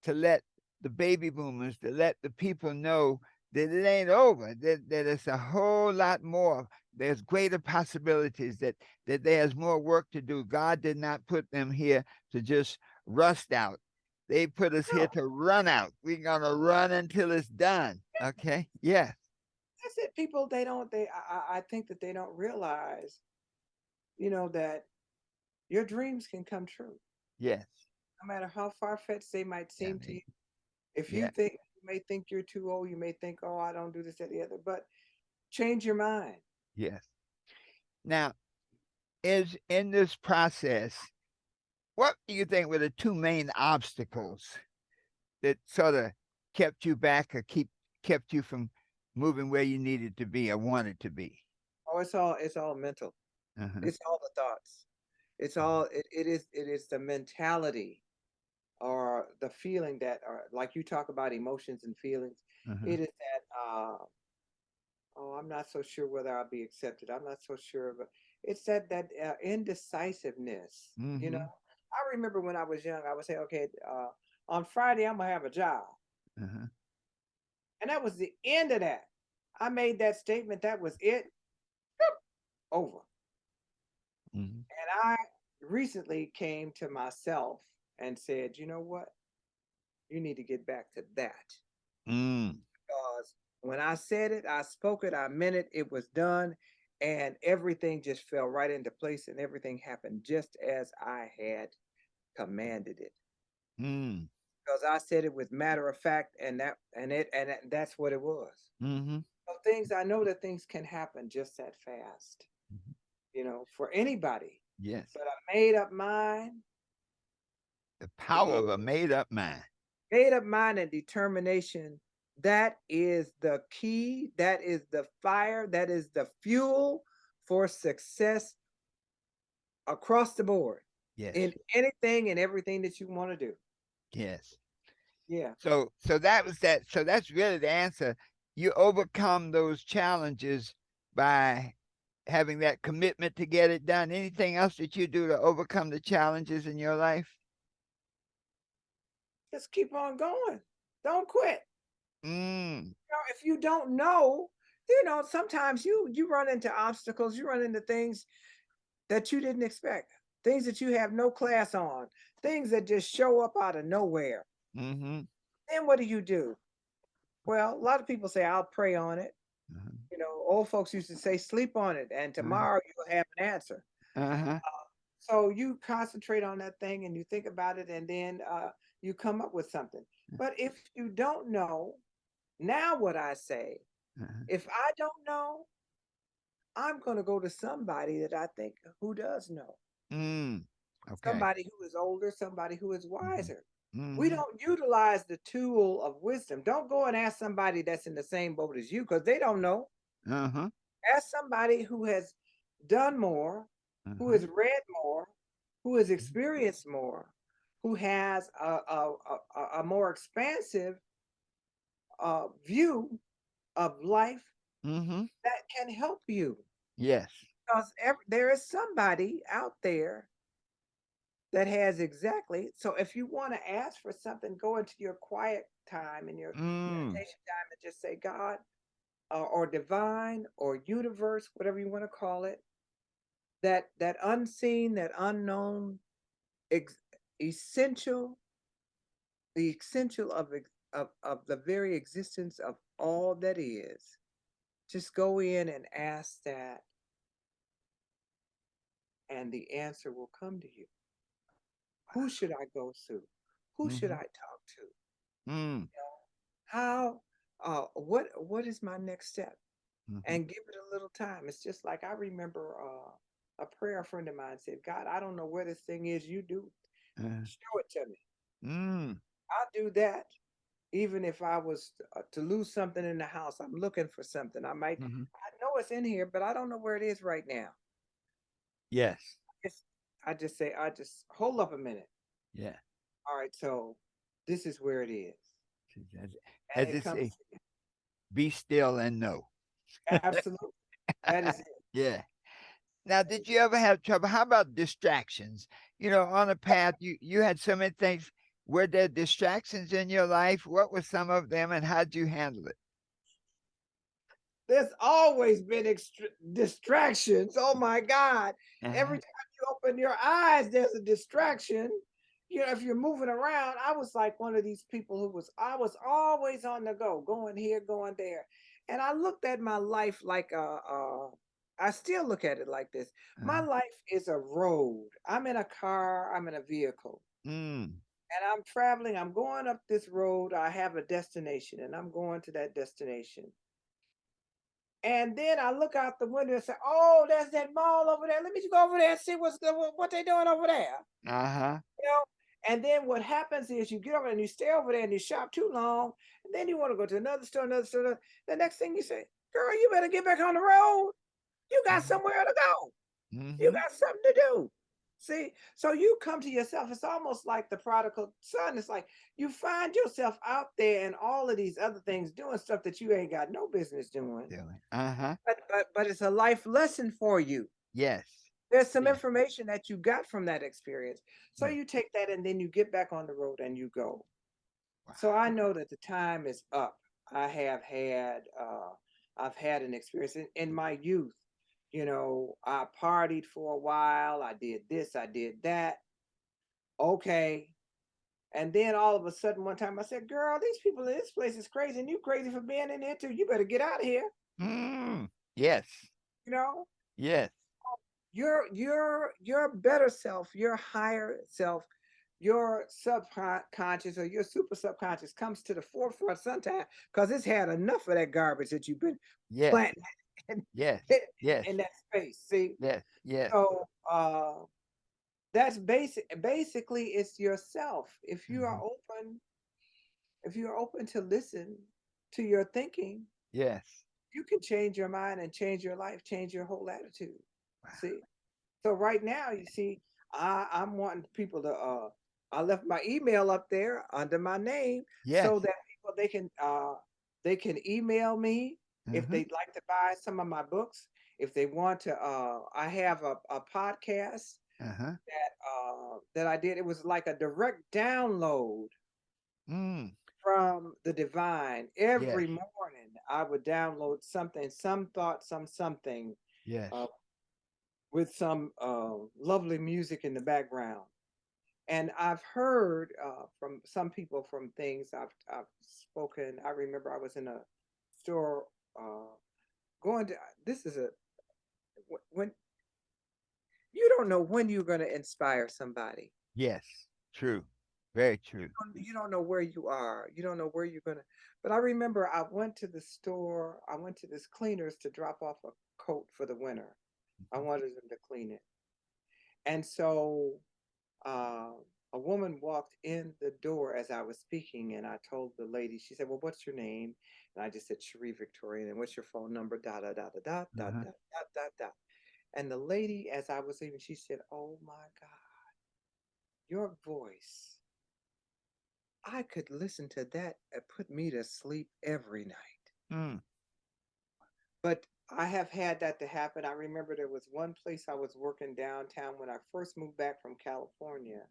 to let the baby boomers, to let the people know that it ain't over, that it's a whole lot more. There's greater possibilities, that there's more work to do. God did not put them here to just rust out. They put us here No, to run out. We're going to run until it's done. Okay? Yes. that's it. People, they don't, I think that they don't realize, that your dreams can come true, Yes. no matter how far fetched they might Yeah. seem to you. If Yeah. you may think you're too old, you may think, oh, I don't do this, that, the other, but change your mind. Yes. Now, is in this process, what do you think were the two main obstacles that sort of kept you back or kept you from moving where you needed to be or wanted to be? Oh, it's all mental. Uh-huh. It's all the thoughts. It's all it is the mentality or the feeling that, or like you talk about emotions and feelings. Uh-huh. It is that oh, I'm not so sure whether I'll be accepted. I'm not so sure, but it's that indecisiveness. Mm-hmm. I remember when I was young, I would say, okay, on Friday I'm gonna have a job, Uh-huh. and that was the end of that. I made that statement. That was it. Over. Mm-hmm. And I recently came to myself and said, you know what? You need to get back to that. Mm. Because when I said it, I spoke it, I meant it, it was done, and everything just fell right into place and everything happened just as I had commanded it. Mm. Because I said it with matter of fact, that's what it was. Mm-hmm. So things I know that things can happen just that fast, Mm-hmm. for anybody. Yes. But a made up mind, The power of a made up mind. and determination, that is the key, that is the fire, that is the fuel for success across the board Yes. in anything and everything that you want to do. Yes. Yeah. So that was that. So that's really the answer. You overcome those challenges by having that commitment to get it done. Anything else that you do to overcome the challenges in your life? Just keep on going. Don't quit. Mm. If you don't know, sometimes you run into obstacles, you run into things that you didn't expect, things that you have no class on, things that just show up out of nowhere. Mm-hmm. Then what do? Well, a lot of people say, I'll pray on it. Uh-huh. Old folks used to say, sleep on it, and Uh-huh. tomorrow you'll have an answer. Uh-huh. So you concentrate on that thing and you think about it, and then you come up with something. But if you don't know, now what I say, Uh-huh. if I don't know, I'm going to go to somebody that I think who does know, Mm. Okay. somebody who is older, somebody who is Hmm. wiser. We Hmm. don't utilize the tool of wisdom. Don't go and ask somebody that's in the same boat as you because they don't know. Uh-huh. Ask somebody who has done more, who Uh-huh. has read more, who has experienced more, who has a more expansive view of life Mm-hmm. that can help you. Yes. Because there is somebody out there that has exactly. So if you want to ask for something, go into your quiet time and your Mm. meditation time and just say, God, or divine, or universe, whatever you want to call it, that unseen, that unknown, ex- essential, the essential of the very existence of all that is. Just go in and ask that, and the answer will come to you. Who should I go to? Who should Mm-hmm. I talk to? Mm. How? What is my next step? Mm-hmm. And give it a little time. It's just like I remember a prayer friend of mine said, God, I don't know where this thing is. You do. Uh, Show it to me. mm. I'll do that. Even if I was to lose something in the house, I'm looking for something. Mm-hmm. I know it's in here, but I don't know where it is right now. Yes. It's, I just hold up a minute. Yeah. All right, so this is where it is. As, And as it it comes, say, be still and know. absolutely. That is it. Yeah. Now, did you ever have trouble? How about distractions? On a path, you had so many things. Were there distractions in your life? What were some of them, and how'd you handle it? There's always been distractions. Oh my God. Every Uh-huh. time you open your eyes, there's a distraction. If you're moving around, I was like one of these people I was always on the go, going here, going there. And I looked at my life like I still look at it like this. My Uh-huh. life is a road. I'm in a car, I'm in a vehicle, Mm. and I'm traveling. I'm going up this road. I have a destination, and I'm going to that destination. And then I look out the window and say, "Oh, there's that mall over there. Let me just go over there and see what they doing over there." Uh-huh. You know. And then what happens is you get over and you stay over there and you shop too long, and then you want to go to another store, another store. The next thing you say, "Girl, you better get back on the road. You got somewhere to go. You Mm-hmm. got something to do." See, so you come to yourself. It's almost like the prodigal son. It's like you find yourself out there and all of these other things doing stuff that you ain't got no business doing. Doing. Uh-huh. But it's a life lesson for you. Yes. There's some Yeah. information that you got from that experience. So Yeah. you take that and then you get back on the road and you go. Wow. So I know that the time is up. I have had I've had an experience in my youth. I partied for a while. I did this, I did that. Okay. And then all of a sudden one time I said, "Girl, these people in this place is crazy, and you crazy for being in there too. You better get out of here." Mm. Yes. You know? Yes. Your better self, your higher self, your subconscious or your super subconscious comes to the forefront sometime because it's had enough of that garbage that you've been Yes. planting in, Yes. Yes. in that space. See, Yes. Yes. so that's basically it's yourself. Mhm. If you're open to listen to your thinking, Yes. you can change your mind and change your life, change your whole attitude. Wow. See. So right now, you see, I'm wanting people to. I left my email up there under my name Yes. so that people they can email me if Mhm. they'd like to buy some of my books. If they want to, I have a podcast Uh-huh. that I did. It was like a direct download Mm. from the divine. Yes. Every morning, I would download something, some thought, some something. Yes. Uh, with some lovely music in the background. And I've heard from some people from things I've spoken. I remember I was in a store going to. This is a when You don't know when you're going to inspire somebody. Yes. True. Very true. You don't know where you are. You don't know where you're going to. But I remember I went to the store. I went to this cleaners to drop off a coat for the winter. I Mhm. wanted them to clean it. And so uh, a woman walked in the door as I was speaking, and I told the lady, she said, "Well, what's your name?" And I just said, "Sheree Victorian." "And what's your phone number?" Da da da da da da Uh-huh. da da da da. And the lady, as I was leaving, she said, "Oh my God, your voice. I could listen to that and put me to sleep every night." Mm. But I have had that to happen. I remember there was one place I was working downtown when I first moved back from California.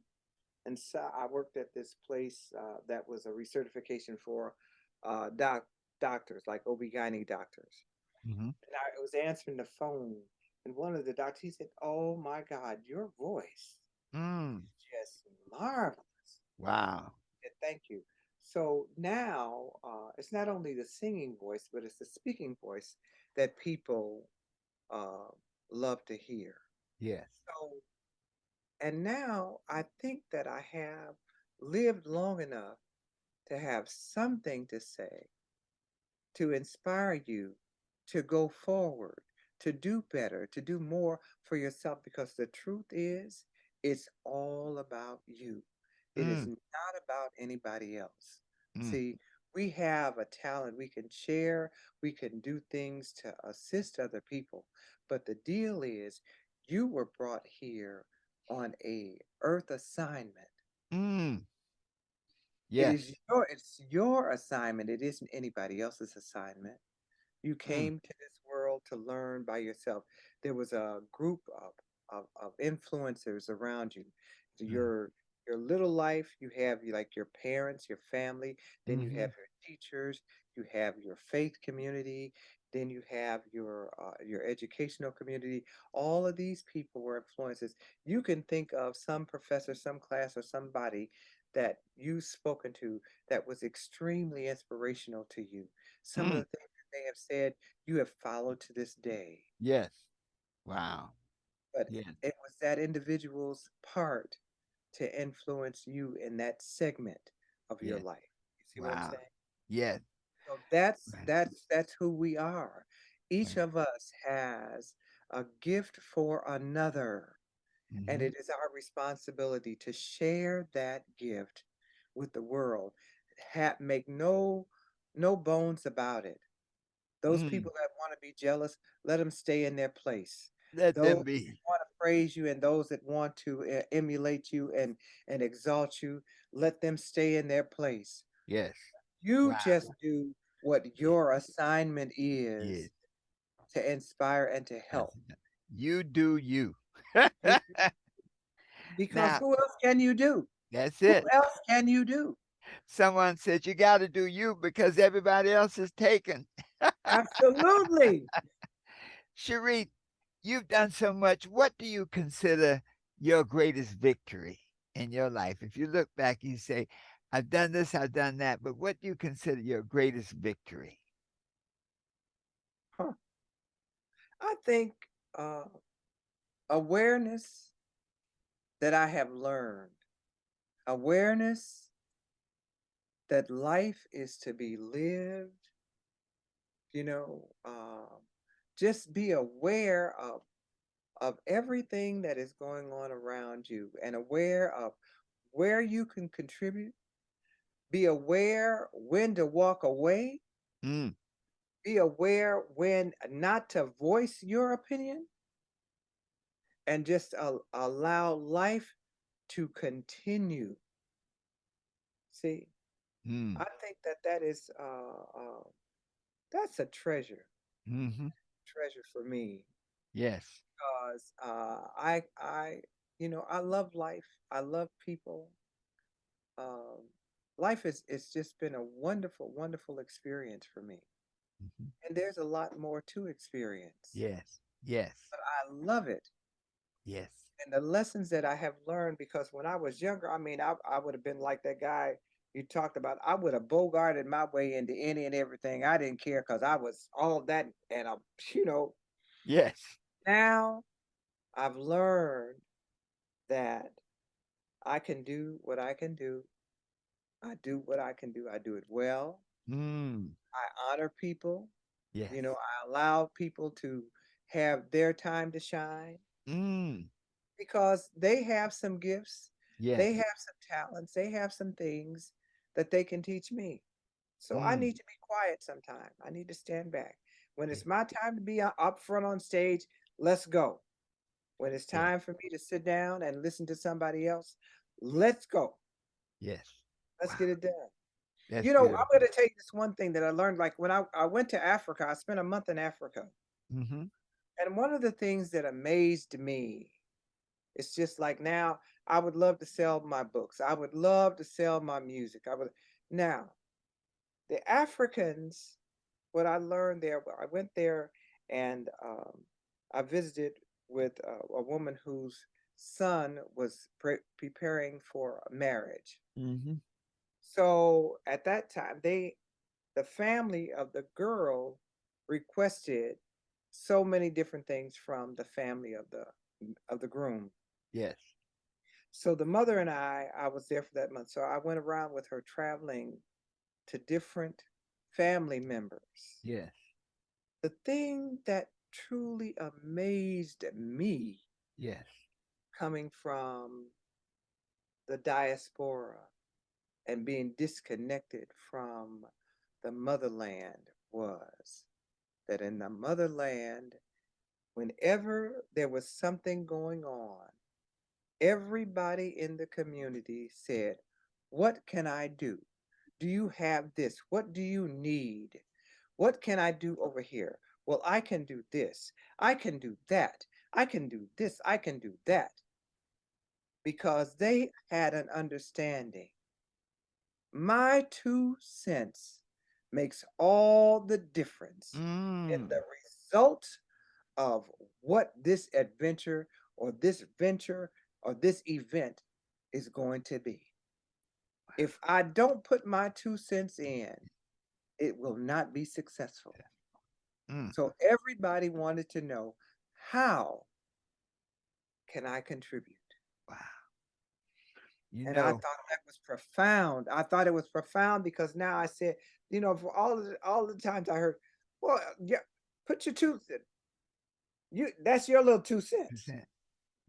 And so I worked at this place that was a recertification for uh, doc- doctors, like OB-GYN doctors. Hmm. And I was answering the phone, and one of the doctors, he said, "Oh my God, your voice Mm. is just marvelous." Wow. And thank you. So now it's not only the singing voice, but it's the speaking voice that people uh, love to hear. Yes. So, and now I think that I have lived long enough to have something to say, to inspire you to go forward, to do better, to do more for yourself, because the truth is, it's all about you. It is Mm. not about anybody else. Mm. See, we have a talent we can share, we can do things to assist other people, but the deal is, you were brought here on a earth assignment. Mm. It Yes. is your assignment. It isn't anybody else's assignment. You Mm. came to this world to learn by yourself. There was a group of influencers around you. Mm. Your little life, you have like your parents, your family, then you Hmm. have your teachers, you have your faith community, then you have your educational community. All of these people were influences. You can think of some professor, some class, or somebody that you've spoken to that was extremely inspirational to you. Some of Mm. the things they have said you have followed to this day. Yes. Wow. But Yes. it was that individual's part to influence you in that segment of your Yes. life. You see what I'm Wow. saying? Yes. So that's Right. that's that's who we are. Each Right. of us has a gift for another, and Hmm. it is our responsibility to share that gift with the world. Make no bones about it. Those Mm. people that want to be jealous, let them stay in their place. Let Those them that be. want to praise you and those that want to emulate you and exalt you, let them stay in their place. Yes. You Wow. just do what Yes. your assignment Yes. is to inspire and to That's help. it. You do you. You, because Now, who else can you do? that's Who it. else can you do? Someone said you got to do you because everybody else is taken. Absolutely. Cherie, you've done so much. What do you consider your greatest victory in your life? If you look back, you say, I've done this, I've done that, but what do you consider your greatest victory? Huh. I think uh, awareness that I have learned, awareness that life is to be lived, you know, just be aware of everything that is going on around you and aware of where you can contribute. Be aware when to walk away. Mm. Be aware when not to voice your opinion and just allow life to continue. See, Mm. I think that is that's a Hmm. treasure for me Yes. because I love life. I love people. Um, Life it's just been a wonderful, wonderful experience for me. Hmm. And there's a lot more to experience, Yes. Yes. but I love it. Yes. And the lessons that I have learned, because when I was younger, I mean, I would have been like that guy you talked about. I would have bogarted my way into any and everything. I didn't care because I was all that. And, you know, Yes. now I've learned that I can do what I can do. I do what I can do. I do it well. Mm. I honor people. Yes. I allow people to have their time to shine Mm. because they have some gifts, Yes. they have some talents, they have some things that they can teach me. So I Mm. need to be quiet sometime. I need to stand back. When Yeah. it's my time to be up front on stage, let's go. When it's Yes. time for me to sit down and listen to somebody else, let's go. Yes. Let's Wow. get it done. That's I'm beautiful. going to tell you this one thing that I learned. Like when I went to Africa, I spent a month in Africa. Mm-hmm. And one of the things that amazed me, it's just like now, I would love to sell my books. I would love to sell my music. Now, the Africans, what I learned there, I went there and I visited with a woman whose son was preparing for a marriage. Mm-hmm. So at that time, the family of the girl requested so many different things from the family of the groom. Yes. So the mother and I was there for that month. So I went around with her traveling to different family members. Yes. The thing that truly amazed me Yes. coming from the diaspora and being disconnected from the motherland was that in the motherland, whenever there was something going on, everybody in the community said, "What can I do? Do you have this? What do you need? What can I do over here? Well, I can do this. I can do that. I can do this. I can do that." Because they had an understanding. My 2 cents makes all the difference in Mm. the result of what this adventure or this venture or this event is going to be. If I don't put my 2 cents in, it will not be successful. Mm. So everybody wanted to know, how can I contribute? Wow. You And I know. thought that was profound. I thought it was profound because now I said, for all the times I heard, well, yeah, put your that's your little 2 cents. Percent.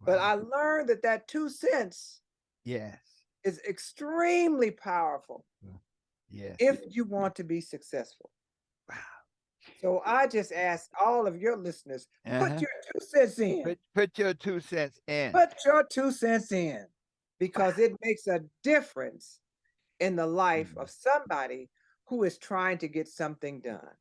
But Wow. I learned that 2 cents Yes. is extremely powerful Yes. if you want to be successful. Wow. So I just ask all of your listeners, put Uh-huh. your 2 cents in. Put your 2 cents in. Put your 2 cents in Wow. because it makes a difference in the life Mm. of somebody who is trying to get something done.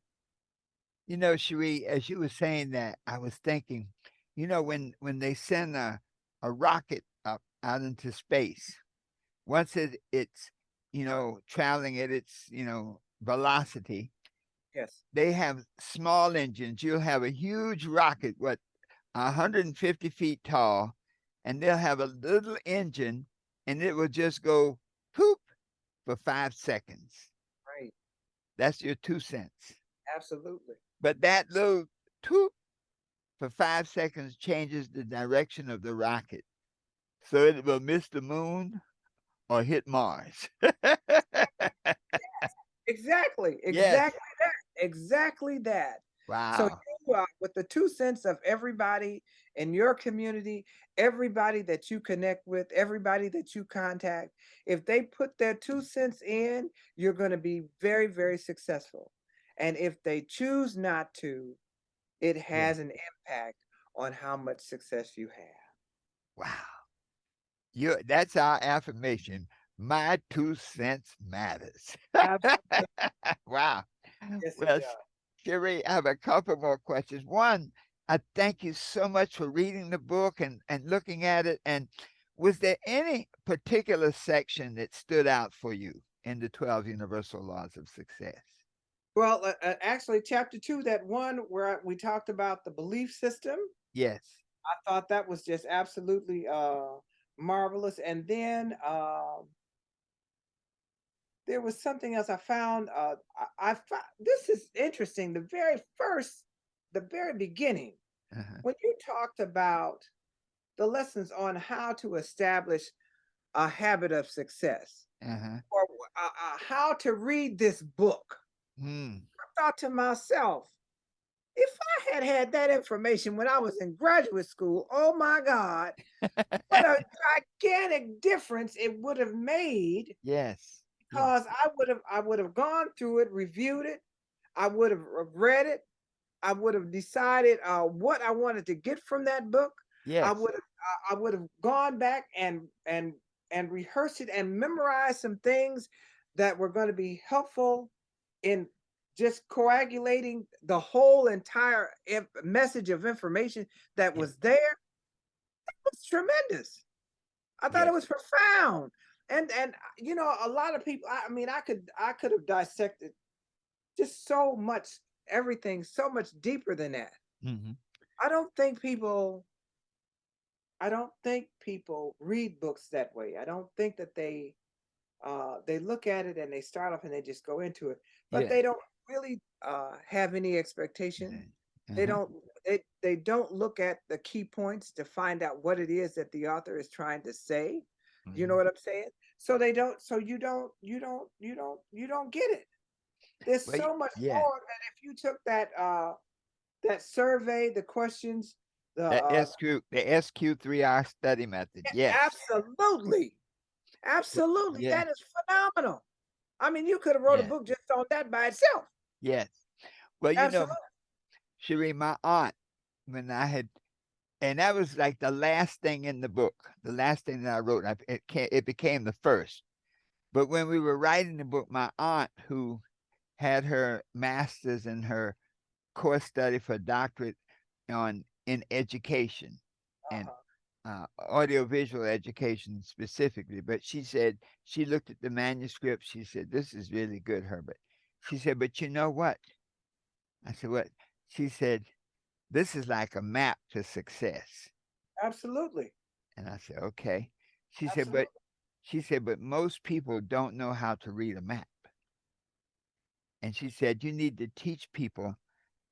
Cherie, as you were saying that, I was thinking, when they send a rocket up out into space, once it's traveling at its velocity, Yes. they have small engines. You'll have a huge rocket, 150 feet tall, and they'll have a little engine, and it will just go poop for 5 seconds. Right. That's your 2 cents. Absolutely. But that little toop for 5 seconds changes the direction of the rocket, so it will miss the moon or hit Mars. Exactly. Yes. Exactly that. Exactly that. So Wow. with the 2 cents of everybody in your community, everybody that you connect with, everybody that you contact, if they put their 2 cents in, you're going to be very, very successful. And if they choose not to, it Yes. has an impact on how much success you have. Wow. That's our affirmation. My 2 cents matters. Absolutely. Wow. Yes, it Well, does. Sheree, I have a couple more questions. One, I thank you so much for reading the book and looking at it. And was there any particular section that stood out for you in the 12 Universal Laws of Success? Well, actually, chapter two, that one where we talked about the belief system, Yes. I thought that was just absolutely marvelous. And then there was something else I found. I found this is interesting. The very beginning, Uh-huh. when you talked about the lessons on how to establish a habit of success, Uh-huh. or how to read this book. Mm. I thought to myself, if I had had that information when I was in graduate school, oh my God, what a gigantic difference it would have made, Yes. Yes. because I would have gone through it, reviewed it, I would have read it, I would have decided what I wanted to get from that book. I Yes. would have I would have gone back and rehearsed it and memorized some things that were going to be helpful in just coagulating the whole entire message of information that Yes. was there. It was tremendous. I thought it Yes. was profound. And a lot of people, I mean, I could have dissected just so much, everything so much deeper than that. Hmm. I don't think people I don't think people read books that way. I don't think that they look at it and they start off and they just go into it, but Yes. they don't really have any expectation. They Uh-huh. don't they don't look at the key points to find out what it is that the author is trying to say. You know Hmm. what I'm saying? So they don't so you don't get it. There's Well, so much yeah. more that if you took that survey, the questions, the The SQ3R study method. Yes. absolutely, absolutely, Yeah. that is phenomenal. I mean, you could have wrote a Yeah. book just on that by itself. Yes. Well, Absolutely. Sheree, my aunt, when I had, and that was like the last thing in the book, the last thing that I wrote. It became the first. But when we were writing the book, my aunt, who had her master's and her course study for doctorate on in education and Uh-huh. audiovisual education specifically, but she said she looked at the manuscript. She said, "This is really good, Herbert." She said, "But you know what?" I said, "What?" She said, "This is like a map to success." Absolutely. And I said, "Okay." She said, "But," Absolutely. she said, "But most people don't know how to read a map." And she said, "You need to teach people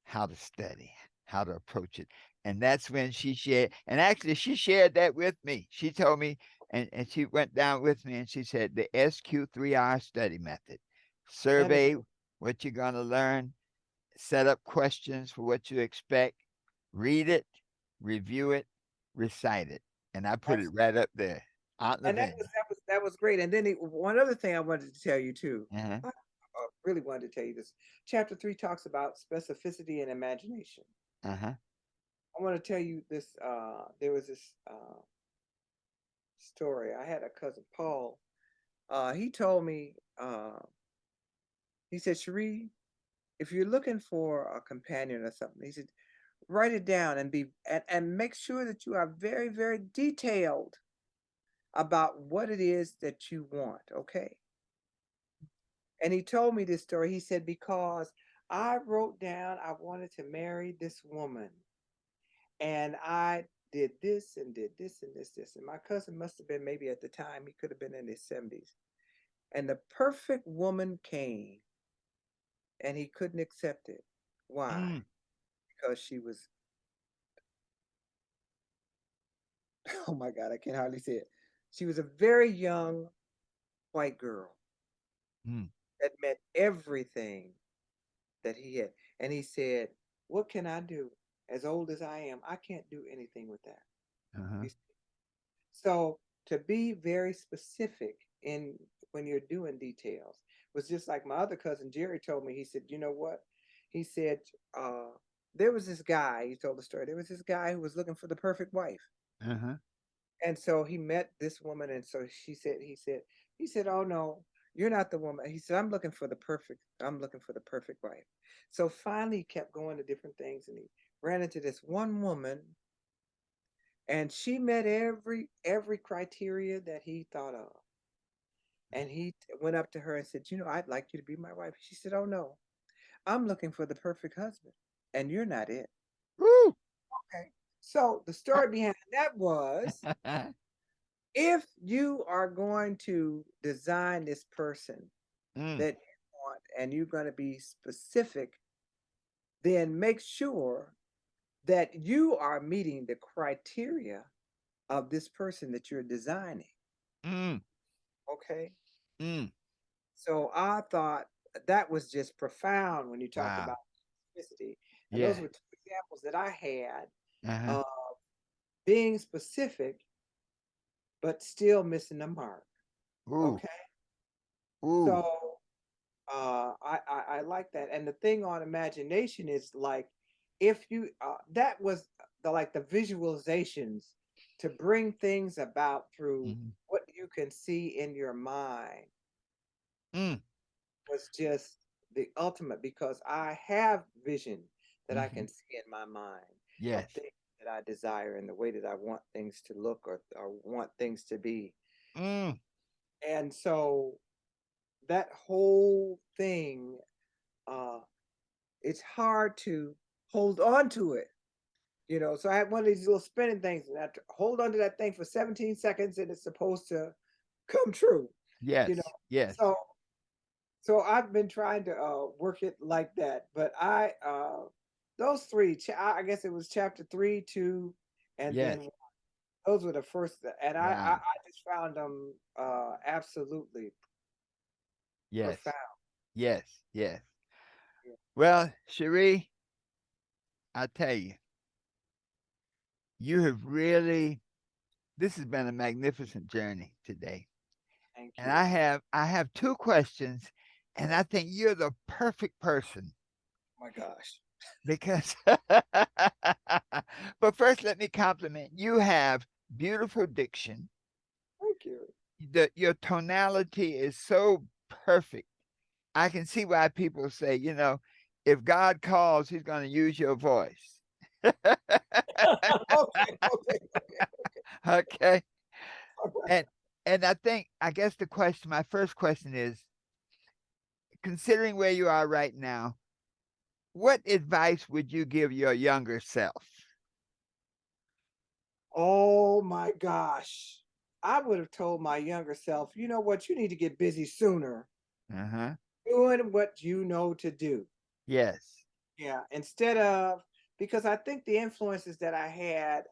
how to study, how to approach it." And that's when she shared, and actually she shared that with me. She told me, and she went down with me and she said, the SQ3R study method. That is Survey what you're going to learn, set up questions for what you expect, read it, review it, recite it. And I put it right absolutely. up there. Aunt And that was Lavinia. that was that was great. And then one other thing I wanted to tell you too. Uh-huh. I really wanted to tell you this. Chapter 3 talks about specificity and imagination. Uh-huh. I want to tell you this. There was this story. I had a cousin Paul. He told me. He said, "Sheree, if you're looking for a companion or something," he said, "write it down and make sure that you are very, very detailed about what it is that you want." Okay. And he told me this story. He said, "Because I wrote down I wanted to marry this woman, and I did this and did this and this. And my cousin must have been, maybe at the time, he could have been in his 70s. And the perfect woman came, and he couldn't accept it. Why? Mm, Because she was, oh my God, I can hardly say it. She was a very young white girl mm, that meant everything that he had. And he said, what can I do? As old as I am, I can't do anything with that." uh-huh. So to be very specific in when you're doing details was just like my other cousin Jerry told me. He said, "You know what?" He said, uh, "There was this guy." He told the story. There was this guy who was looking for the perfect wife, Uh-huh. and so he met this woman, and so he said, "Oh no, you're not the woman." He said, "I'm looking for the perfect. I'm looking for the perfect wife." So finally, he kept going to different things, and he ran into this one woman, and she met every criteria that he thought of. And he went up to her and said, "You know, I'd like you to be my wife." She said, "Oh no, I'm looking for the perfect husband, and you're not it." Woo! Okay. So the story behind that was, if you are going to design this person Mm, that you want and you're going to be specific, then make sure that you are meeting the criteria of this person that you're designing. Mm, Okay. mm. So I thought that was just profound when you talked Wow. about specificity. And those Yeah. were two examples that I had Uh-huh. of being specific, but still missing the mark. Ooh. Okay. Ooh. So I like that. And the thing on imagination is like, if you, that was like the visualizations to bring things about through Mhm. what you can see in your mind Mm. was just the ultimate, because I have vision that I Mhm. can see in my mind of Yes. things that I desire and the way that I want things to look, or want things to be. Mm. And so that whole thing, uh, it's hard to hold on to it. So I had one of these little spinning things, and I have to hold on to that thing for 17 seconds, and it's supposed to come true. You know, Yes. Yes. so I've been trying to work it like that. But those three, I guess it was chapter 3, 2, and Yes. then those were the first, and I Wow. just found them absolutely Yes. profound. Yes. Yes. Yeah, Well, Sheree, I tell you, you have really, this has been a magnificent journey today. thank And you. I have two questions, and I think you're the perfect person Oh my gosh, because but first let me compliment you have beautiful diction. thank you. Your tonality is so perfect. I can see why people say, if God calls, he's going to use your voice. Okay, okay, okay. Okay. All right. And I guess my first question is, considering where you are right now, what advice would you give your younger self? Oh my gosh. I would have told my younger self, you know what, you need to get busy sooner Uh-huh. doing what you know to do. Yes. Yeah. Instead of, because I think the influences that I had,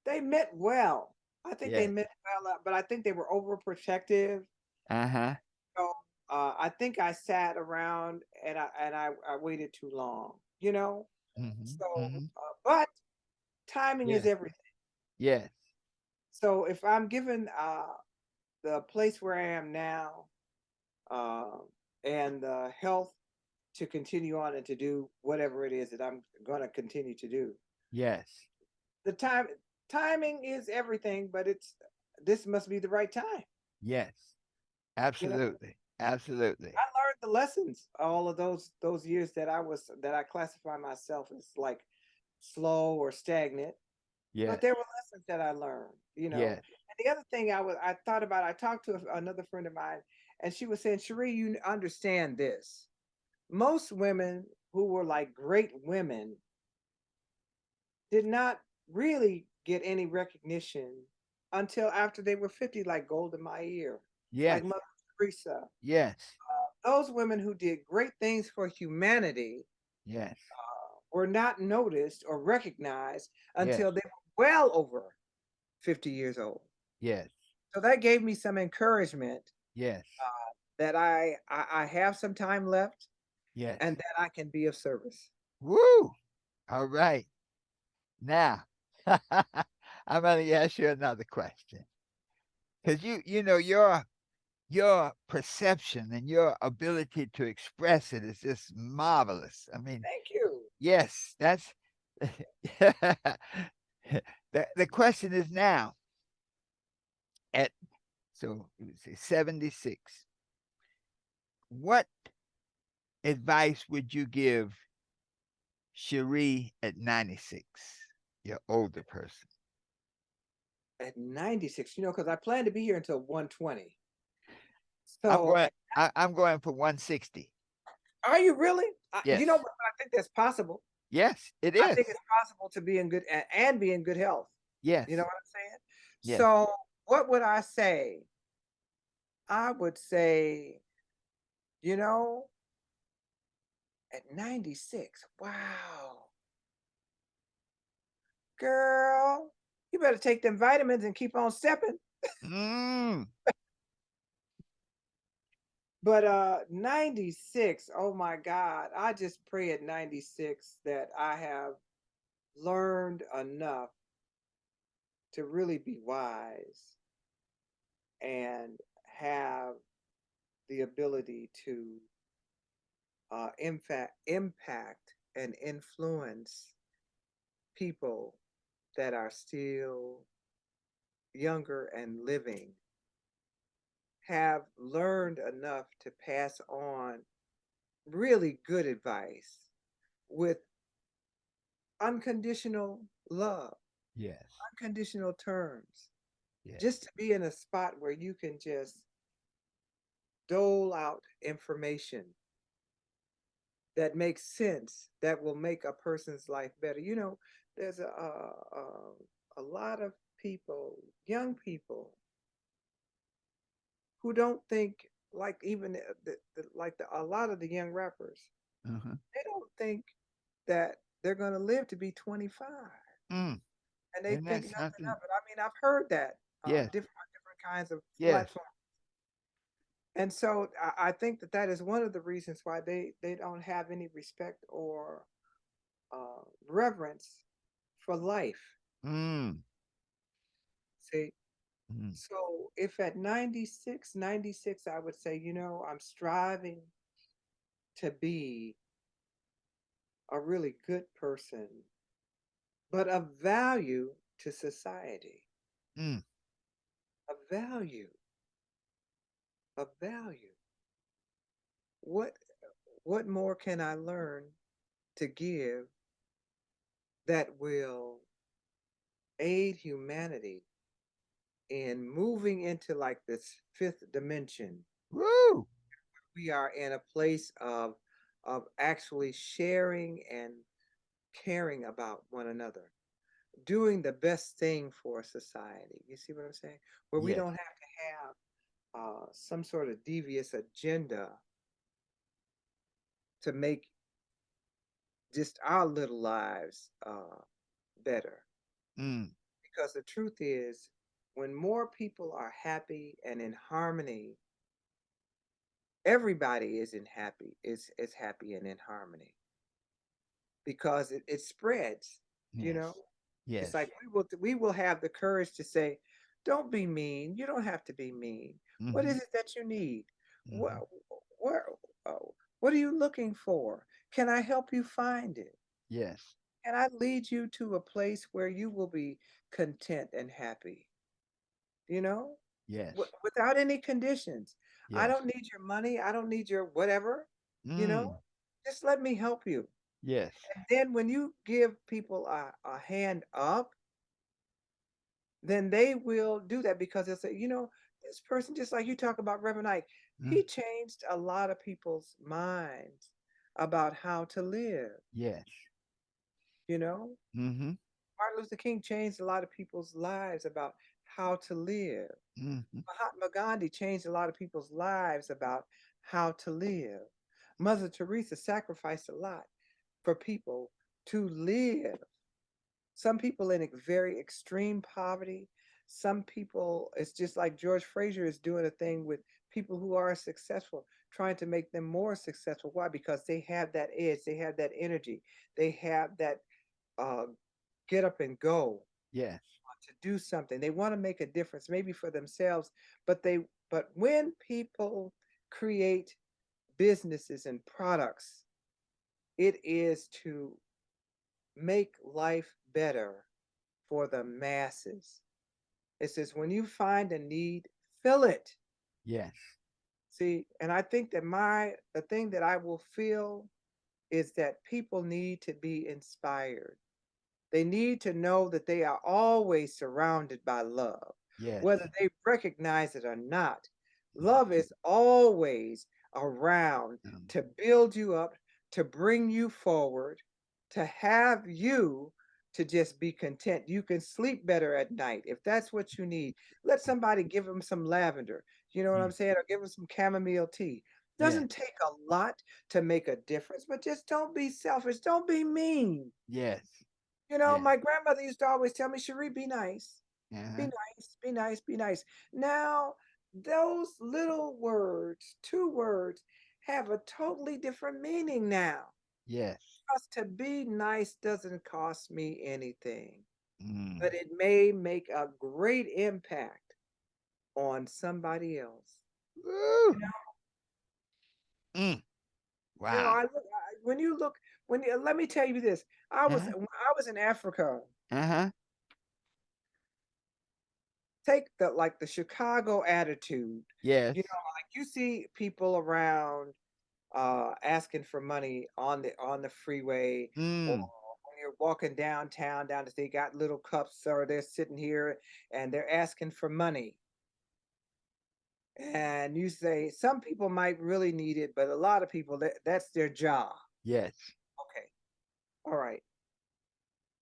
they meant well. I think they Yes. meant well, but I think they were overprotective. Uh-huh. So I think I sat around, and I waited too long, you know? Mhm. So, Mhm. but timing is Yes. everything. Yes. So if I'm given the place where I am now, uh, and the health to continue on and to do whatever it is that I'm going to continue to do, Yes. the timing is everything. But this must be the right time. Yes. You know, Absolutely. Absolutely. I learned the lessons all of those years that I classify myself as like slow or stagnant. But Yes. there were lessons that I learned, Yes. And the other thing I thought about, I talked to another friend of mine, and she was saying, Sheree, you understand this. Most women who were like great women did not really get any recognition until after they were 50, like Golda Meir, Yes. like Mother Teresa. Yes. Those women who did great things for humanity Yes. were not noticed or recognized Yes. until they were well over 50 years old. Yes. So that gave me some encouragement Yes. that I have some time left, Yes. and that I can be of service. Woo! All right. Now, I'm going to ask you another question. Because your perception and your ability to express it is just marvelous. I mean, Thank you. yes, that's the question is now at so let's see, 76. What advice would you give Cherie at 96, your older person? At 96, because I plan to be here until 120. I'm So, going I'm going for 160. are you really? You know Yes. what? I think that's possible. Yes, it I is. think it's possible to be in good and be in good health. You know Yes. what I'm saying? Yes. So, what would I say? I would say, you know, at 96, wow, girl. You better take them vitamins and keep on stepping. Mm. But 96, oh my God. I just pray at 96 that I have learned enough to really be wise and have the ability to impact and influence people that are still younger and living, have learned enough to pass on really good advice with unconditional love, Yes. unconditional terms, Yes. just to be in a spot where you can just dole out information that makes sense, that will make a person's life better. There's a lot of people, young people, who don't think like even a lot of the young rappers. Uh-huh. They don't think that they're going to live to be 25, Mm. and they Isn't think that nothing something? of it. I mean, I've heard that Yes. different kinds of Yes. platforms. And so I think that that is one of the reasons why they don't have any respect or reverence for life. Mm. See, Mm. so if at 96, I would say, I'm striving to be a really good person, but of value to society, Mm. of value, of value. What what more can I learn to give that will aid humanity in moving into like this fifth dimension? Woo! We are in a place of actually sharing and caring about one another, doing the best thing for society. You see what I'm saying? Where we Yes. don't have to have some sort of devious agenda to make just our little lives better. Mm. Because the truth is, when more people are happy and in harmony, everybody is happy and in harmony because it spreads. You know, Yes. it's Yes. like we will have the courage to say, "Don't be mean. You don't have to be mean. What Mm-hmm. is it that you need? What Mm-hmm. where what are you looking for? Can I help you find it? Yes. Can I lead you to a place where you will be content and happy? You know, Yes. without any conditions. I Yes. don't need your money. I don't need your whatever. You know, Mm. just let me help you." Yes. And then when you give people a hand up, then they will do that because they'll say, this person, just like you talk about Reverend Ike, Mm. he changed a lot of people's minds about how to live. Yes. You know, Mm-hmm. Martin Luther King changed a lot of people's lives about how to live. Mm-hmm. Mahatma Gandhi changed a lot of people's lives about how to live. Mother Teresa sacrificed a lot for people to live. Some people in very extreme poverty. Some people, it's just like George Fraser is doing a thing with people who are successful, trying to make them more successful. Why? Because they have that edge, they have that energy, they have that uh, get up and go Yes. to do something. They want to make a difference, maybe for themselves, but when people create businesses and products, it is to make life better for the masses. It says, when you find a need, fill it. Yes. See, and I think that the thing that I will feel is that people need to be inspired. They need to know that they are always surrounded by love, Yes. whether they recognize it or not. Yes. Love is always around Um, to build you up, to bring you forward, to have you to just be content. You can sleep better at night if that's what you need. Let somebody give them some lavender, you know what I'm mm. saying? Or give them some chamomile tea. Yes. Doesn't take a lot to make a difference, but just don't be selfish. Don't be mean. Yes. You know, Yeah. my grandmother used to always tell me, Sheree, be nice, be Uh-huh. nice, be nice, be nice. Now, those little words, 2 words, have a totally different meaning now. Yes. Because to be nice doesn't cost me anything, Mm. but it may make a great impact on somebody else. Woo. You know, Mm. I Wow. look when you look when you, let me tell you this. Uh-huh. When I was in Africa. Uh-huh. Take the Chicago attitude. Yes. Like you see people around asking for money on the freeway, or Mm. when you're walking downtown they got little cups, or they're sitting here and they're asking for money. And you say some people might really need it, but a lot of people that's their job. Yes. Okay. All right.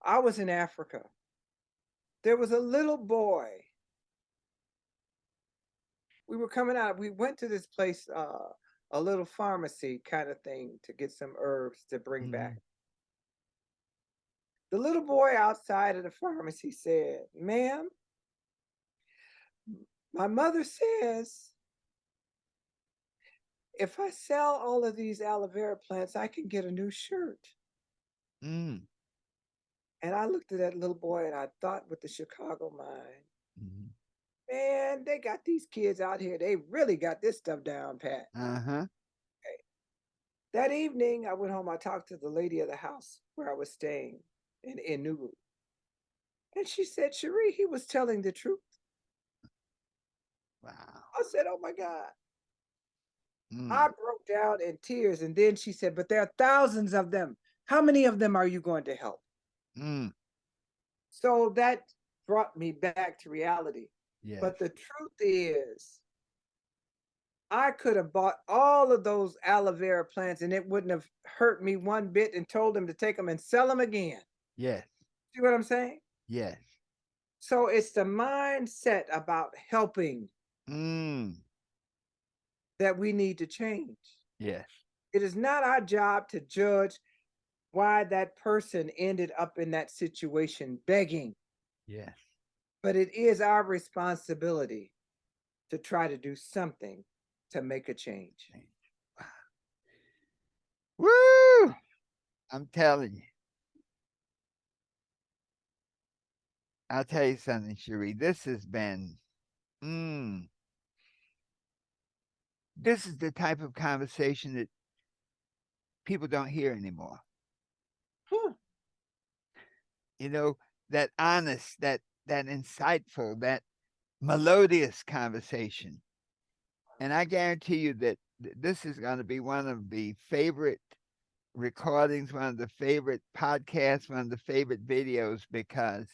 I was in Africa. There was a little boy. We were coming out. We went to this place, a little pharmacy kind of thing, to get some herbs to bring back. Mm. The little boy outside of the pharmacy said, "Ma'am, my mother says if I sell all of these aloe vera plants, I can get a new shirt." Mm. And I looked at that little boy and I thought with the Chicago mind, Mm. man, they got these kids out here. They really got this stuff down pat. Uh-huh. That evening, I went home. I talked to the lady of the house where I was staying in Nugu. And she said, Sheree, he was telling the truth. Wow. I said, oh my God. I Mm. broke down in tears. And then she said, but there are thousands of them. How many of them are you going to help? Mm. So that brought me back to reality. Yes. But the truth is, I could have bought all of those aloe vera plants and it wouldn't have hurt me one bit, and told them to take them and sell them again. Yes. See what I'm saying? Yes. So it's the mindset about helping Mm. that we need to change. Yes. It is not our job to judge why that person ended up in that situation begging, Yes. but it is our responsibility to try to do something to make a change. Woo! I'm telling you. I'll tell you something, Sheree. This has been, mm, this is the type of conversation that people don't hear anymore. Huh. You know, that honest, that insightful, that melodious conversation. And I guarantee you that this is going to be one of the favorite recordings, one of the favorite podcasts, one of the favorite videos, because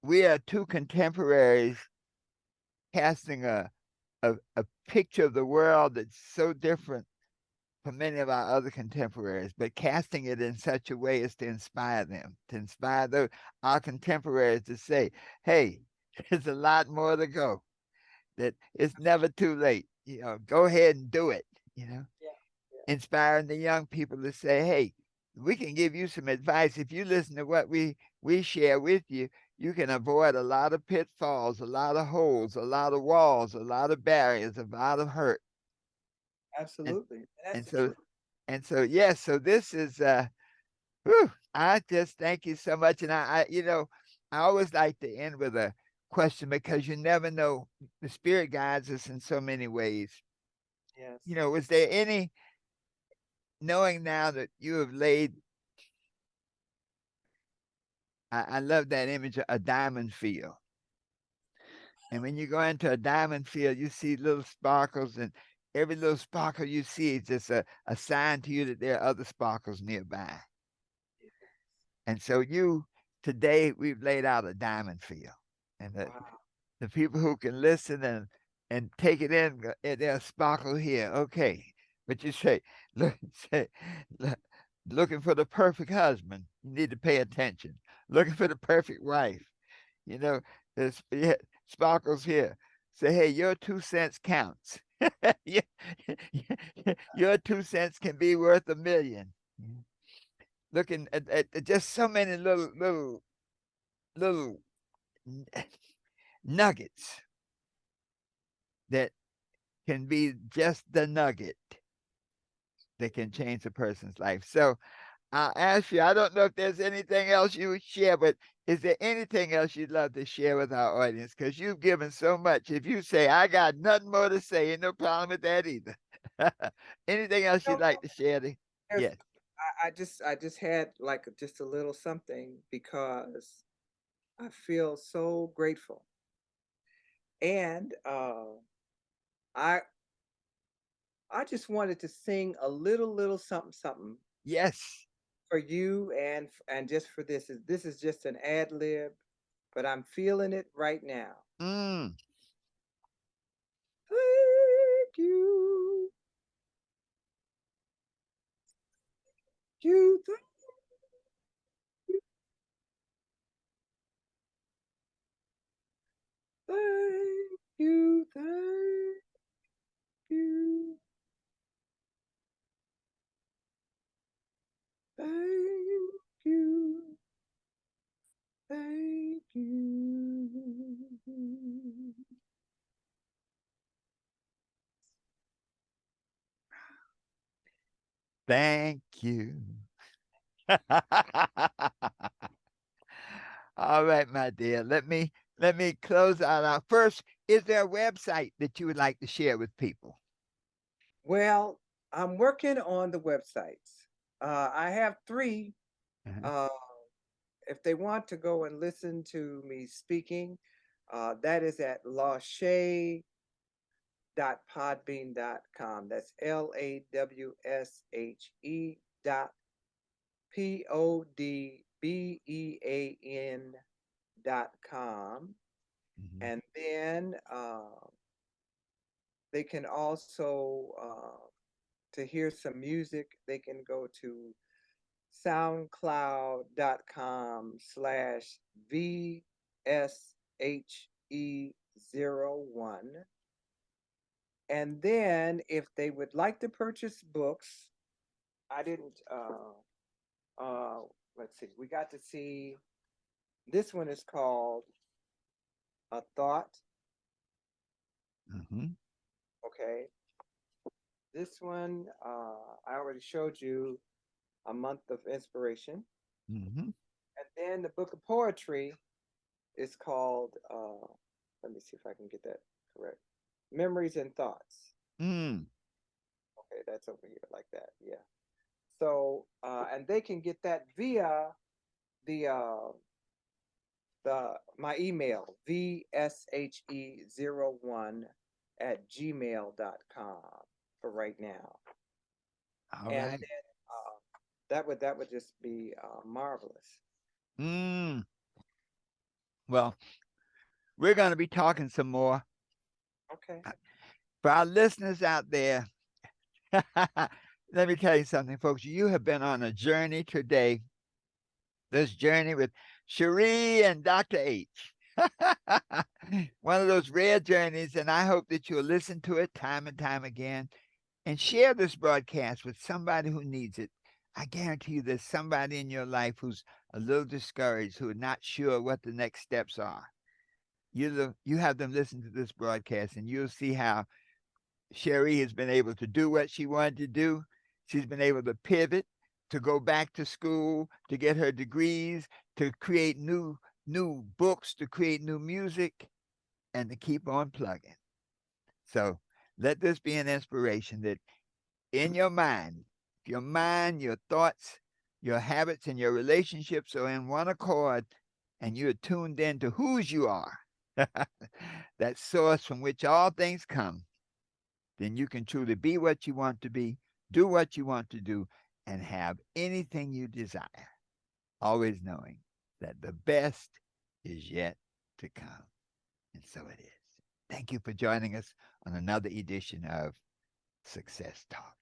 we are two contemporaries casting a picture of the world that's so different from many of our other contemporaries, but casting it in such a way as to inspire them, to inspire our contemporaries to say, hey, there's a lot more to go, that it's never too late. Go ahead and do it, you know, Yeah, yeah, inspiring the young people to say, hey, we can give you some advice. If you listen to what we share with you, you can avoid a lot of pitfalls, a lot of holes, a lot of walls, a lot of barriers, a lot of hurt. And absolutely. That's and the so truth. yes, so this is whew, I just thank you so much. And I always like to end with a question, because you never know. The spirit guides us in so many ways. Yes. Was there any, knowing now that you have laid, I love that image of a diamond field. And when you go into a diamond field, you see little sparkles, and every little sparkle you see is just a sign to you that there are other sparkles nearby. And so today we've laid out a diamond field. And Wow. the people who can listen and take it in, there's sparkle here. Okay. But you say, look, say, look, looking for the perfect husband, you need to pay attention. Looking for the perfect wife, you know, there's sparkles here. Say, hey, your 2 cents counts. your 2 cents can be worth a million. looking at just so many little nuggets that can be just the nugget that can change a person's life. So I'll ask you, I don't know if there's anything else you would share, but is there anything else you'd love to share with our audience? Because you've given so much. If you say, I got nothing more to say, ain't no problem with that either. Anything else No, you'd like to share? there's, Yes. I just had like just a little something because I feel so grateful. And I I just wanted to sing a little something something Yes. for you and just for this is just an ad lib, but I'm feeling it right now. Mm. Thank you, thank you, thank you, thank you. Thank you. All right, my dear. Let me close out our first. Is there a website that you would like to share with people? Well, I'm working on the websites. I have three. Uh-huh. Uh, if they want to go and listen to me speaking, that is at lawshe.podbean.com. That's LAWSHE.PODBEAN.com. Mhm. And then they can also, to hear some music, they can go to soundcloud.com/VSHE01. And then if they would like to purchase books, I didn't, uh, let's see, we got to see, this one is called A Thought. Mhm. Okay. This one, I already showed you A Month of Inspiration. Mhm. And then the book of poetry is called, let me see if I can get that correct, Memories and Thoughts. Mm. Okay, that's over here like that. Yeah. So, and they can get that via the my email, vshe01 at gmail.com for right now. All And right. then that would just be marvelous. Mm. Well, we're going to be talking some more. Okay. For our listeners out there, let me tell you something, folks. You have been on a journey today, this journey with Sheree and Dr. H. One of those rare journeys, and I hope that you'll listen to it time and time again and share this broadcast with somebody who needs it. I guarantee you there's somebody in your life who's a little discouraged, who are not sure what the next steps are. You have them listen to this broadcast, and you'll see how Sherry has been able to do what she wanted to do. She's been able to pivot, to go back to school, to get her degrees, to create new books, to create new music, and to keep on plugging. So let this be an inspiration that in your mind, your thoughts, your habits, and your relationships are in one accord, and you're tuned in to whose you are, that source from which all things come, then you can truly be what you want to be, do what you want to do, and have anything you desire, always knowing that the best is yet to come. And so it is. Thank you for joining us on another edition of Success Talk.